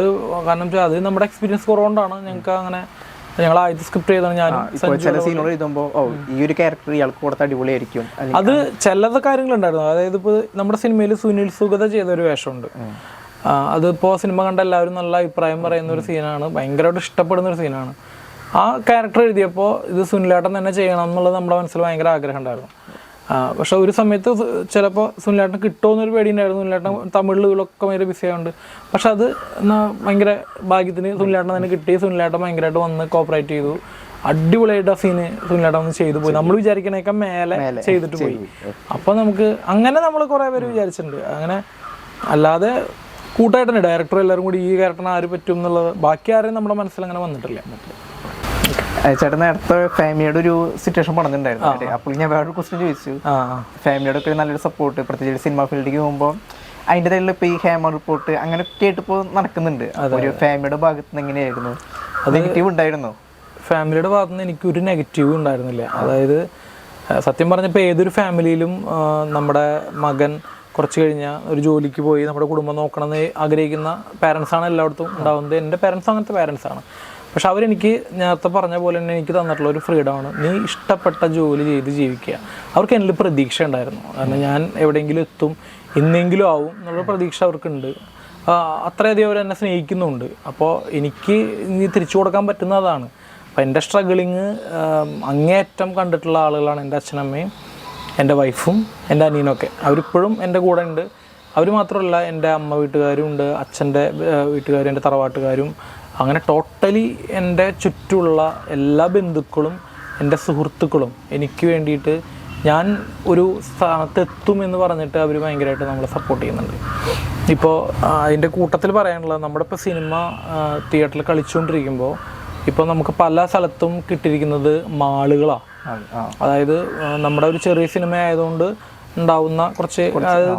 കാരണം വെച്ചാൽ അത് നമ്മുടെ എക്സ്പീരിയൻസ് കുറവുകൊണ്ടാണ് ഞങ്ങൾക്ക് അങ്ങനെ. ഞങ്ങൾ ആദ്യത്തെ സ്ക്രിപ്റ്റ് ചെയ്താണ് ഞാനും ചില സീനുകൾ എഴുതുമ്പോൾ ഈ ഒരു ക്യാരക്ടർ ഇയാൾക്ക് കൊടുത്ത അടിപൊളിയായിരിക്കും. അത് ചില കാര്യങ്ങളുണ്ടായിരുന്നു. അതായത് ഇപ്പോൾ നമ്മുടെ സിനിമയിൽ സുനിൽ സുഗത ചെയ്ത ഒരു വേഷമുണ്ട്. അതിപ്പോൾ സിനിമ കണ്ട എല്ലാവരും നല്ല അഭിപ്രായം പറയുന്ന ഒരു സീനാണ്, ഭയങ്കരമായിട്ട് ഇഷ്ടപ്പെടുന്ന ഒരു സീനാണ്. ആ ക്യാരക്ടർ എഴുതിയപ്പോൾ ഇത് സുനിലേട്ടൻ തന്നെ ചെയ്യണം എന്നുള്ളത് നമ്മുടെ മനസ്സിൽ ഭയങ്കര ആഗ്രഹം ഉണ്ടായിരുന്നു. പക്ഷെ ഒരു സമയത്ത് ചിലപ്പോൾ സുനിലേട്ടൻ കിട്ടുമെന്നൊരു പേടിയുണ്ടായിരുന്നു. സുനിലേട്ടൻ തമിഴിലൊക്കെ ഭയങ്കര ബിസി ആയതുകൊണ്ട്. പക്ഷെ അത് ഭയങ്കര ഭാഗ്യത്തിന് സുനിലേട്ടൻ തന്നെ കിട്ടി. സുനിലേട്ടൻ ഭയങ്കരമായിട്ട് വന്ന് കോപ്പറേറ്റ് ചെയ്തു. അടിപൊളിയായിട്ട് ആ സീന് സുനിലേട്ടൻ വന്ന് ചെയ്തു പോയി. നമ്മൾ വിചാരിക്കണേക്കാൾ മേലെ ചെയ്തിട്ട് പോയി. അപ്പോൾ നമുക്ക് അങ്ങനെ നമ്മൾ കുറേ പേര് വിചാരിച്ചിട്ടുണ്ട്. അങ്ങനെ അല്ലാതെ കൂട്ടായിട്ട് തന്നെ ഡയറക്ടർ എല്ലാവരും കൂടി ഈ ക്യാരക്ടറിന് ആര് പറ്റും എന്നുള്ളത് ബാക്കി ആരെയും നമ്മുടെ മനസ്സിൽ അങ്ങനെ വന്നിട്ടില്ല. ചേട്ടൻ നേരത്തെ ഫാമിലിയുടെ ഒരു സിറ്റുവേഷൻ പറഞ്ഞിട്ടുണ്ടായിരുന്നു. അപ്പോൾ ഞാൻ വേറൊരു ക്വസ്റ്റ്യൻ ചോദിച്ചു. ഫാമിലിയുടെ ഒക്കെ നല്ലൊരു സപ്പോർട്ട്, പ്രത്യേകിച്ച് സിനിമ ഫീൽഡിലേക്ക് പോകുമ്പോൾ അതിൻ്റെതായുള്ള ഇപ്പോൾ ഈ ഹേമ റിപ്പോർട്ട് അങ്ങനെയൊക്കെ ആയിട്ട് ഇപ്പോൾ നടക്കുന്നുണ്ട്. ഒരു ഫാമിലിയുടെ ഭാഗത്ത് നിന്ന് എങ്ങനെയായിരുന്നു? അത് നെഗറ്റീവ് ഉണ്ടായിരുന്നോ? ഫാമിലിയുടെ ഭാഗത്ത് നിന്ന് എനിക്കൊരു നെഗറ്റീവ് ഉണ്ടായിരുന്നില്ല. അതായത് സത്യം പറഞ്ഞപ്പോൾ ഏതൊരു ഫാമിലിയിലും നമ്മുടെ മകൻ കുറച്ച് കഴിഞ്ഞാൽ ഒരു ജോലിക്ക് പോയി നമ്മുടെ കുടുംബം നോക്കണമെന്ന് ആഗ്രഹിക്കുന്ന പാരൻസാണ് എല്ലായിടത്തും ഉണ്ടാകുന്നത്. എൻ്റെ പാരൻസ് അങ്ങനത്തെ പാരൻസാണ്. പക്ഷെ അവരെനിക്ക് നേരത്തെ പറഞ്ഞ പോലെ തന്നെ എനിക്ക് തന്നിട്ടുള്ള ഒരു ഫ്രീഡമാണ്, നീ ഇഷ്ടപ്പെട്ട ജോലി ചെയ്ത് ജീവിക്കുക. അവർക്ക് എന്നിൽ പ്രതീക്ഷ ഉണ്ടായിരുന്നു. കാരണം ഞാൻ എവിടെയെങ്കിലും എത്തും, ഇന്നെങ്കിലും ആവും എന്നുള്ള പ്രതീക്ഷ അവർക്കുണ്ട്. അത്രയധികം അവർ എന്നെ സ്നേഹിക്കുന്നുണ്ട്. അപ്പോൾ എനിക്ക് ഇനി തിരിച്ചു കൊടുക്കാൻ പറ്റുന്നതാണ്. അപ്പോൾ എൻ്റെ സ്ട്രഗിളിങ് അങ്ങേയറ്റം കണ്ടിട്ടുള്ള ആളുകളാണ് എൻ്റെ അച്ഛനമ്മയും എൻ്റെ വൈഫും എൻ്റെ അനിയനൊക്കെ. അവരിപ്പോഴും എൻ്റെ കൂടെ ഉണ്ട്. അവർ മാത്രമല്ല, എൻ്റെ അമ്മ വീട്ടുകാരും ഉണ്ട്, അച്ഛൻ്റെ വീട്ടുകാരും എൻ്റെ തറവാട്ടുകാരും, അങ്ങനെ ടോട്ടലി എൻ്റെ ചുറ്റുമുള്ള എല്ലാ ബന്ധുക്കളും എൻ്റെ സുഹൃത്തുക്കളും എനിക്ക് വേണ്ടിയിട്ട് ഞാൻ ഒരു സ്ഥാനത്തെത്തും എന്ന് പറഞ്ഞിട്ട് അവർ ഭയങ്കരമായിട്ട് നമ്മളെ സപ്പോർട്ട് ചെയ്യുന്നുണ്ട്. ഇപ്പോൾ അതിൻ്റെ കൂട്ടത്തിൽ പറയാനുള്ളത്, നമ്മുടെ ഇപ്പോൾ സിനിമ തിയേറ്ററിൽ കളിച്ചുകൊണ്ടിരിക്കുമ്പോൾ ഇപ്പോൾ നമുക്ക് പല സ്ഥലത്തും കിട്ടിയിരിക്കുന്നത് മാളുകളാണ്. അതായത് നമ്മുടെ ഒരു ചെറിയ സിനിമ ആയതുകൊണ്ട് ഉണ്ടാവുന്ന കുറച്ച്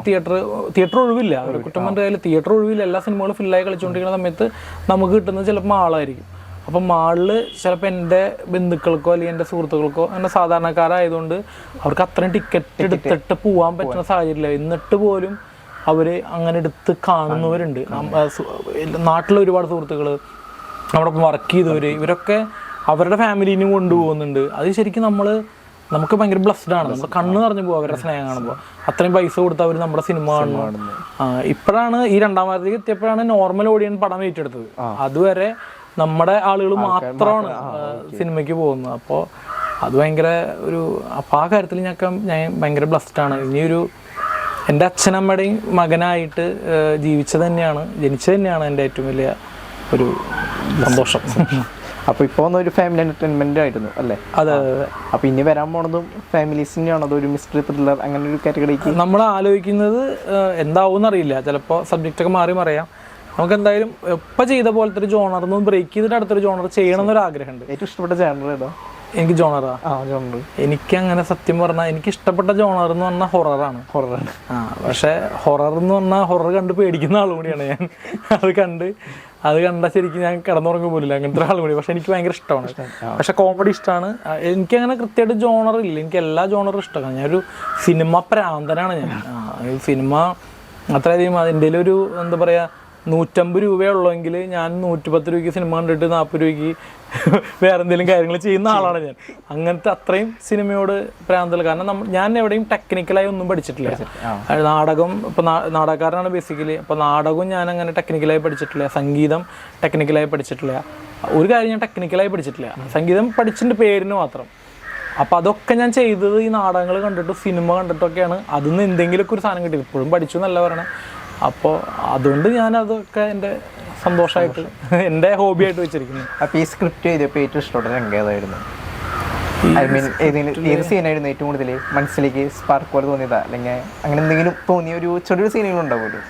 തിയേറ്റർ ഒഴിവില്ല. ഒരു കുറ്റം കയ്യിൽ തിയേറ്റർ ഒഴിവില്ല. എല്ലാ സിനിമകളും ഫില്ലായി കളിച്ചുകൊണ്ടിരിക്കുന്ന സമയത്ത് നമുക്ക് കിട്ടുന്നത് ചിലപ്പോൾ മാളായിരിക്കും. അപ്പം മാളിൽ ചിലപ്പോൾ എൻ്റെ ബന്ധുക്കൾക്കോ അല്ലെങ്കിൽ എൻ്റെ സുഹൃത്തുക്കൾക്കോ അങ്ങനെ സാധാരണക്കാരായതുകൊണ്ട് അവർക്ക് അത്രയും ടിക്കറ്റ് എടുത്തിട്ട് പോകാൻ പറ്റുന്ന സാഹചര്യമില്ല. എന്നിട്ട് പോലും അവർ അങ്ങനെ എടുത്ത് കാണുന്നവരുണ്ട്. നാട്ടിലെ ഒരുപാട് സുഹൃത്തുക്കൾ, നമ്മുടെ വർക്ക് ചെയ്തവർ, ഇവരൊക്കെ അവരുടെ ഫാമിലീനും കൊണ്ടുപോകുന്നുണ്ട്. അത് ശരിക്കും നമുക്ക് ഭയങ്കര ബ്ലസ്ഡ് ആണ്. നമ്മൾ കണ്ണ് നിറഞ്ഞു പോകും അവരുടെ സ്നേഹം കാണുമ്പോൾ. അത്രയും പൈസ കൊടുത്ത് അവർ നമ്മുടെ സിനിമ കാണുന്നു. ഇപ്പോഴാണ് ഈ 2ാം വാരത്തിലേക്ക് എത്തിയപ്പോഴാണ് നോർമൽ ഓഡിയൻസ് പടം ഏറ്റെടുത്തത്. അതുവരെ നമ്മുടെ ആളുകൾ മാത്രമാണ് സിനിമയ്ക്ക് പോകുന്നത്. അപ്പോൾ അത് ഭയങ്കര അപ്പോൾ ആ കാര്യത്തിൽ ഞാൻ ഭയങ്കര ബ്ലസ്ഡ് ആണ്. ഇനിയൊരു എൻ്റെ അച്ഛനമ്മയുടെയും മകനായിട്ട് ജനിച്ചത് തന്നെയാണ് എൻ്റെ ഏറ്റവും വലിയ ഒരു സന്തോഷം. അപ്പോൾ ഇപ്പോൾ ഒരു ഫാമിലി എൻ്റർടൈൻമെൻ്റ് ആയിരുന്നു അല്ലേ? അതെ അതെ അതെ. അപ്പോൾ ഇനി വരാൻ പോണതും ഫാമിലീസിൻ്റെയാണോ, അതൊരു മിസ്റ്ററി ത്രില്ലർ അങ്ങനെ ഒരു കാറ്റഗറിക്ക് നമ്മൾ ആലോചിക്കുന്നത് എന്താവും അറിയില്ല. ചിലപ്പോൾ സബ്ജക്റ്റൊക്കെ മാറി മറിയാം. നമുക്ക് എന്തായാലും എപ്പോൾ ചെയ്ത പോലത്തെ ഒരു ജോണറിന്ന് ബ്രേക്ക് ചെയ്തിട്ട് അടുത്തൊരു ജോണർ ചെയ്യണം എന്നൊരു ആഗ്രഹമുണ്ട്. ഏറ്റവും ഇഷ്ടപ്പെട്ട ജോണർ ഏതാ? എനിക്ക് ജോണർ എനിക്ക് അങ്ങനെ സത്യം പറഞ്ഞാൽ എനിക്ക് ഇഷ്ടപ്പെട്ട ജോണർ എന്ന് പറഞ്ഞാൽ ഹൊററാണ്. പക്ഷേ ഹൊറർ എന്ന് പറഞ്ഞാൽ ഹൊറർ കണ്ട് പേടിക്കുന്ന ആളും കൂടിയാണ് ഞാൻ. അത് കണ്ടാൽ ശരിക്കും ഞാൻ കിടന്നുറങ്ങാൻ പോലില്ല, അങ്ങനത്തെ ആളും കൂടി. പക്ഷെ എനിക്ക് ഭയങ്കര ഇഷ്ടമാണ്. പക്ഷെ കോമഡി ഇഷ്ടമാണ്. എനിക്കങ്ങനെ കൃത്യമായിട്ട് ജോണർ ഇല്ല, എനിക്ക് എല്ലാ ജോണറും ഇഷ്ടമാണ്. ഞാനൊരു സിനിമ പ്രാന്തനാണ് ഞാൻ. സിനിമ അത്രയധികം അതിൻ്റെ ഒരു എന്താ പറയുക 150 രൂപയുള്ളെങ്കിൽ ഞാൻ 110 രൂപയ്ക്ക് സിനിമ കണ്ടിട്ട് 40 രൂപയ്ക്ക് വേറെ എന്തെങ്കിലും കാര്യങ്ങൾ ചെയ്യുന്ന ആളാണ് ഞാൻ. അങ്ങനത്തെ അത്രയും സിനിമയോട് പ്രാന്തൽ. കാരണം ഞാൻ എവിടെയും ടെക്നിക്കലായി ഒന്നും പഠിച്ചിട്ടില്ല. നാടകം ഇപ്പം നാടകക്കാരനാണ് ബേസിക്കലി. അപ്പോൾ നാടകവും ഞാൻ അങ്ങനെ ടെക്നിക്കലായി പഠിച്ചിട്ടില്ല, സംഗീതം ടെക്നിക്കലായി പഠിച്ചിട്ടില്ല, ഒരു കാര്യം ഞാൻ ടെക്നിക്കലായി പഠിച്ചിട്ടില്ല. സംഗീതം പഠിച്ചിട്ട് പേരിന് മാത്രം. അപ്പോൾ അതൊക്കെ ഞാൻ ചെയ്തത് ഈ നാടകങ്ങൾ കണ്ടിട്ടും സിനിമ കണ്ടിട്ടൊക്കെയാണ്. അതിൽ നിന്ന് എന്തെങ്കിലുമൊക്കെ ഒരു സാധനം കിട്ടി. ഇപ്പോഴും പഠിച്ചു എന്നല്ല പറയണേ. അപ്പോൾ അതുകൊണ്ട് ഞാൻ അതൊക്കെ എൻ്റെ സന്തോഷമായിട്ട് എൻ്റെ ഹോബിയായിട്ട് വെച്ചിരിക്കുന്നു. അപ്പോൾ ഈ സ്ക്രിപ്റ്റ് ചെയ്തപ്പോൾ ഏറ്റവും ഇഷ്ടപ്പെട്ട രംഗം ഏതായിരുന്നു? ഐ മീൻ ഏത് സീനായിരുന്നു ഏറ്റവും കൂടുതൽ മനസ്സിലേക്ക് സ്പാർക്ക് പോലെ തോന്നിയതാ, അല്ലെങ്കിൽ അങ്ങനെ എന്തെങ്കിലും തോന്നിയ ഒരു ചെറിയൊരു സീനുകളുണ്ടാവുമല്ലോ?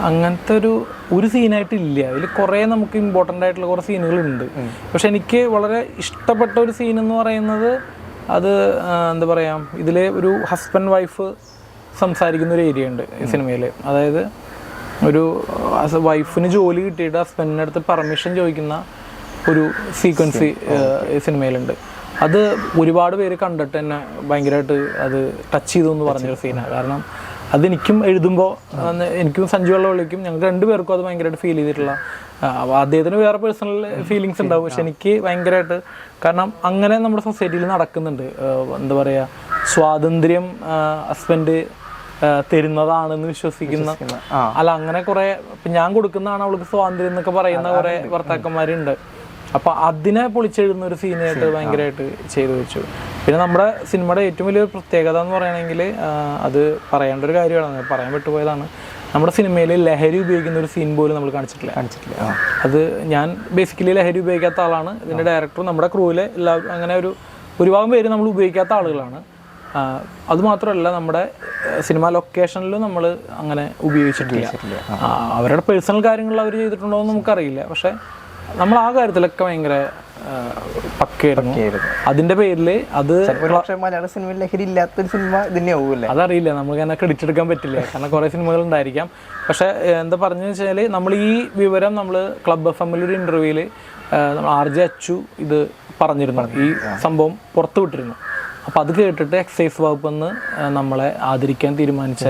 അങ്ങനത്തെ ഒരു സീനായിട്ടില്ല. അതിൽ കുറേ നമുക്ക് ഇമ്പോർട്ടൻ്റ് ആയിട്ടുള്ള കുറേ സീനുകളുണ്ട്. പക്ഷെ എനിക്ക് വളരെ ഇഷ്ടപ്പെട്ട ഒരു സീൻ എന്ന് പറയുന്നത് അത് എന്താ പറയുക, ഇതിൽ ഒരു ഹസ്ബൻഡ് വൈഫ് സംസാരിക്കുന്ന ഒരു ഏരിയ ഉണ്ട് ഈ സിനിമയിൽ. അതായത് ഒരു വൈഫിന് ജോലി കിട്ടിയിട്ട് ഹസ്ബൻഡിൻ്റെ അടുത്ത് പെർമിഷൻ ചോദിക്കുന്ന ഒരു സീക്വൻസ് ഈ സിനിമയിലുണ്ട്. അത് ഒരുപാട് പേര് കണ്ടിട്ട് തന്നെ ഭയങ്കരമായിട്ട് അത് ടച്ച് ചെയ്തു എന്ന് പറഞ്ഞൊരു സീനാണ്. കാരണം അതെനിക്കും എഴുതുമ്പോൾ എനിക്കും സഞ്ജു വെള്ളവള്ളിക്കും ഞങ്ങൾക്ക് 2 പേർക്കും അത് ഭയങ്കരമായിട്ട് ഫീൽ ചെയ്തിട്ടുള്ള, അദ്ദേഹത്തിന് വേറെ പേഴ്സണൽ ഫീലിങ്സ് ഉണ്ടാവും, പക്ഷെ എനിക്ക് ഭയങ്കരമായിട്ട്. കാരണം അങ്ങനെ നമ്മുടെ സൊസൈറ്റിയിൽ നടക്കുന്നുണ്ട്. എന്താ പറയുക, സ്വാതന്ത്ര്യം ഹസ്ബൻഡ് തരുന്നതാണെന്ന് വിശ്വസിക്കുന്ന, അല്ല അങ്ങനെ കുറേ ഞാൻ കൊടുക്കുന്നതാണ് അവൾക്ക് സ്വാതന്ത്ര്യം എന്നൊക്കെ പറയുന്ന കുറേ ഭർത്താക്കന്മാരുണ്ട്. അപ്പോൾ അതിനെ പൊളിച്ചെഴുതുന്ന ഒരു സീനായിട്ട് ഭയങ്കരമായിട്ട് ചെയ്തു വെച്ചു. പിന്നെ നമ്മുടെ സിനിമയുടെ ഏറ്റവും വലിയൊരു പ്രത്യേകത എന്ന് പറയുകയാണെങ്കിൽ അത് പറയേണ്ട ഒരു കാര്യമാണ്, പറയാൻ വിട്ടുപോയതാണ്. നമ്മുടെ സിനിമയിൽ ലഹരി ഉപയോഗിക്കുന്ന ഒരു സീൻ പോലും നമ്മൾ കാണിച്ചിട്ടില്ല. അത് ഞാൻ ബേസിക്കലി ലഹരി ഉപയോഗിക്കാത്ത ആളാണ്. ഇതിൻ്റെ ഡയറക്ടറും നമ്മുടെ ക്രൂവിലെ എല്ലാവരും അങ്ങനെ ഒരുപാട് പേര് നമ്മൾ ഉപയോഗിക്കാത്ത ആളുകളാണ്. അതുമാത്രമല്ല നമ്മുടെ സിനിമ ലൊക്കേഷനിലും നമ്മൾ അങ്ങനെ ഉപയോഗിച്ചിട്ടില്ല. അവരുടെ പേഴ്സണൽ കാര്യങ്ങളിൽ അവർ ചെയ്തിട്ടുണ്ടോ എന്ന് നമുക്കറിയില്ല. പക്ഷെ നമ്മൾ ആ കാര്യത്തിലൊക്കെ ഭയങ്കര പക്കയായിരുന്നു. അതിന്റെ പേരിൽ അത് മലയാള സിനിമയിൽ ലഹരി ഇല്ലാത്തൊരു സിനിമ തന്നെയാവൂല്ലേ? അതറിയില്ല, നമുക്ക് തന്നെ ക്രെഡിറ്റ് എടുക്കാൻ പറ്റില്ല. കാരണം കുറേ സിനിമകൾ ഉണ്ടായിരിക്കാം. പക്ഷെ എന്താ പറഞ്ഞു വെച്ചാൽ നമ്മൾ ഈ വിവരം നമ്മൾ ക്ലബ് FM ഒരു ഇന്റർവ്യൂവിൽ RJ അച്ചു ഇത് പറഞ്ഞിരുന്നു, ഈ സംഭവം പുറത്തു വിട്ടിരുന്നു. അപ്പം അത് കേട്ടിട്ട് എക്സൈസ് വകുപ്പ് നിന്ന് നമ്മളെ ആദരിക്കാൻ തീരുമാനിച്ച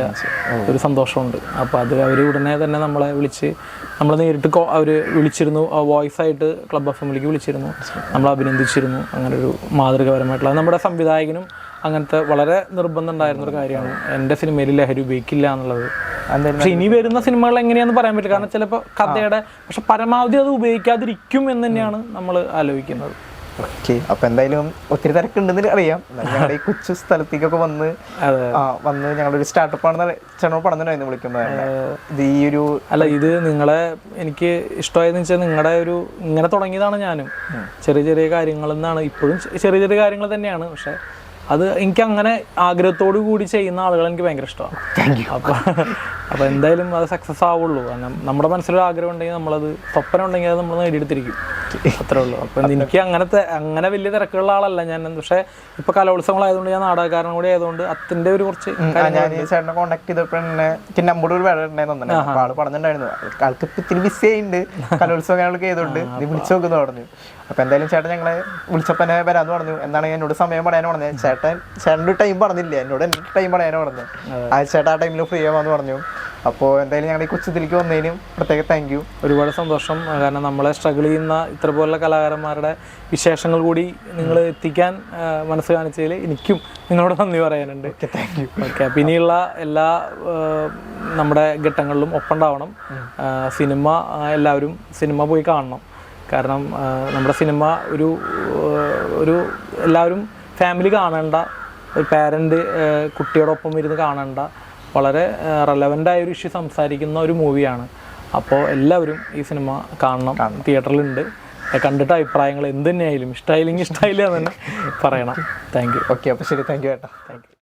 ഒരു സന്തോഷമുണ്ട്. അപ്പോൾ അത് അവർ ഉടനെ തന്നെ നമ്മളെ നേരിട്ട് അവർ വിളിച്ചിരുന്നു, വോയിസ് ആയിട്ട് ക്ലബ് FM വിളിച്ചിരുന്നു, നമ്മൾ അഭിനന്ദിച്ചിരുന്നു. അങ്ങനെ ഒരു മാതൃകാപരമായിട്ടുള്ള നമ്മുടെ സംവിധായകനും അങ്ങനത്തെ വളരെ നിർബന്ധം ഉണ്ടായിരുന്ന ഒരു കാര്യമാണ് എൻ്റെ സിനിമയിൽ ലഹരി ഉപയോഗിക്കില്ല എന്നുള്ളത്. പക്ഷെ ഇനി വരുന്ന സിനിമകൾ എങ്ങനെയാണെന്ന് പറയാൻ പറ്റില്ല. കാരണം ചിലപ്പോൾ കഥയുടെ പക്ഷെ പരമാവധി അത് ഉപയോഗിക്കാതിരിക്കും എന്ന് തന്നെയാണ് നമ്മൾ ആലോചിക്കുന്നത്. ഓക്കെ, അപ്പൊ എന്തായാലും ഒത്തിരി തിരക്കുണ്ടെന്ന് അറിയാം. ഞങ്ങളുടെ ഈ കൊച്ചു സ്ഥലത്തേക്കൊക്കെ വന്ന് ഞങ്ങളുടെ ഒരു സ്റ്റാർട്ടപ്പ് ആണെന്ന് ചേട്ടനോട് പറഞ്ഞിട്ടുണ്ടായിരുന്നു വിളിക്കുമ്പോൾ. ഇത് ഈ ഒരു ഇത് നിങ്ങളെ എനിക്ക് ഇഷ്ടമായെന്ന് വെച്ചാൽ നിങ്ങളുടെ ഇങ്ങനെ തുടങ്ങിയതാണ് ഞാനും. ചെറിയ ചെറിയ കാര്യങ്ങളിൽ നിന്നാണ്, ഇപ്പോഴും ചെറിയ ചെറിയ കാര്യങ്ങൾ തന്നെയാണ്. പക്ഷെ അത് എനിക്ക് അങ്ങനെ ആഗ്രഹത്തോടു കൂടി ചെയ്യുന്ന ആളുകൾ എനിക്ക് ഭയങ്കര ഇഷ്ടമാണ്. അപ്പോൾ എന്തായാലും അത് സക്സസ് ആവുള്ളൂ. കാരണം നമ്മുടെ മനസ്സിലൊരു ആഗ്രഹം ഉണ്ടെങ്കിൽ നമ്മളത്, സ്വപ്നം ഉണ്ടെങ്കിൽ അത് നമ്മൾ നേടിയെടുത്തിരിക്കും, അത്രേ ഉള്ളൂ. അപ്പം എനിക്ക് അങ്ങനെ വലിയ തിരക്കുള്ള ആളല്ല ഞാൻ. പക്ഷേ ഇപ്പോൾ കലോത്സവങ്ങളായതുകൊണ്ട് ഞാൻ നാടകക്കാരനും കൂടി ആയതുകൊണ്ട് അതിൻ്റെ ഒരു കുറച്ച് ഞാൻ ചേട്ടനെ കോൺടാക്ട് ചെയ്തപ്പോൾ തന്നെ നമ്പർ ഒരു വേറെ ഉണ്ടായിരുന്നു. ആള് പറഞ്ഞിട്ടുണ്ടായിരുന്നു ആൾക്ക് ഇപ്പം ഇത്തിരി ബിസി ആയിട്ടുണ്ട് കലോത്സവം കാര്യങ്ങളൊക്കെ ചെയ്തുകൊണ്ട് നീ വിളിച്ചു നോക്കുന്നു പറഞ്ഞു. അപ്പോൾ എന്തായാലും ചേട്ടൻ ഞങ്ങളെ വിളിച്ചപ്പോൾ തന്നെ വരാമെന്ന് പറഞ്ഞു. എന്താണ് എന്നോട് സമയം പറയാൻ പറഞ്ഞത്. ചേട്ടൻ്റെ ടൈം പറഞ്ഞില്ല, എന്നോട് എൻ്റെ ടൈം പറയാനോ പറഞ്ഞു. ചേട്ടാ ആ ടൈമിൽ ഫ്രീ ആവാന്ന് പറഞ്ഞു. അപ്പോൾ എന്തായാലും ഞങ്ങൾ ഈ കൊച്ചിലേക്ക് വന്നതിനും പ്രത്യേക താങ്ക് യു. ഒരുപാട് സന്തോഷം. കാരണം നമ്മളെ സ്ട്രഗിൾ ചെയ്യുന്ന ഇത്ര പോലുള്ള കലാകാരന്മാരുടെ വിശേഷങ്ങൾ കൂടി നിങ്ങൾ എത്തിക്കാൻ മനസ്സ് കാണിച്ചതിൽ എനിക്കും നിങ്ങളോട് നന്ദി പറയാനുണ്ട്. Thank you. ഓക്കെ, പിന്നെയുള്ള എല്ലാ നമ്മുടെ ഘട്ടങ്ങളിലും ഒപ്പമുണ്ടാവണം. സിനിമ എല്ലാവരും സിനിമ പോയി കാണണം. കാരണം നമ്മുടെ സിനിമ ഒരു എല്ലാവരും ഫാമിലി കാണേണ്ട, ഒരു പാരൻ്റ് കുട്ടിയോടൊപ്പം ഇരുന്ന് കാണേണ്ട, വളരെ റെലവൻ്റായ ഒരു ഇഷ്യൂ സംസാരിക്കുന്ന ഒരു മൂവിയാണ്. അപ്പോൾ എല്ലാവരും ഈ സിനിമ കാണണം. തിയേറ്ററിലുണ്ട്. കണ്ടിട്ട് അഭിപ്രായങ്ങൾ എന്ത് തന്നെയായാലും ഇഷ്ടമായില്ലെങ്കിൽ ഇഷ്ടമായില്ല എന്ന് തന്നെ പറയണം. Thank you. ഓക്കെ, അപ്പോൾ ശരി, താങ്ക് യു ഏട്ടാ. Thank you.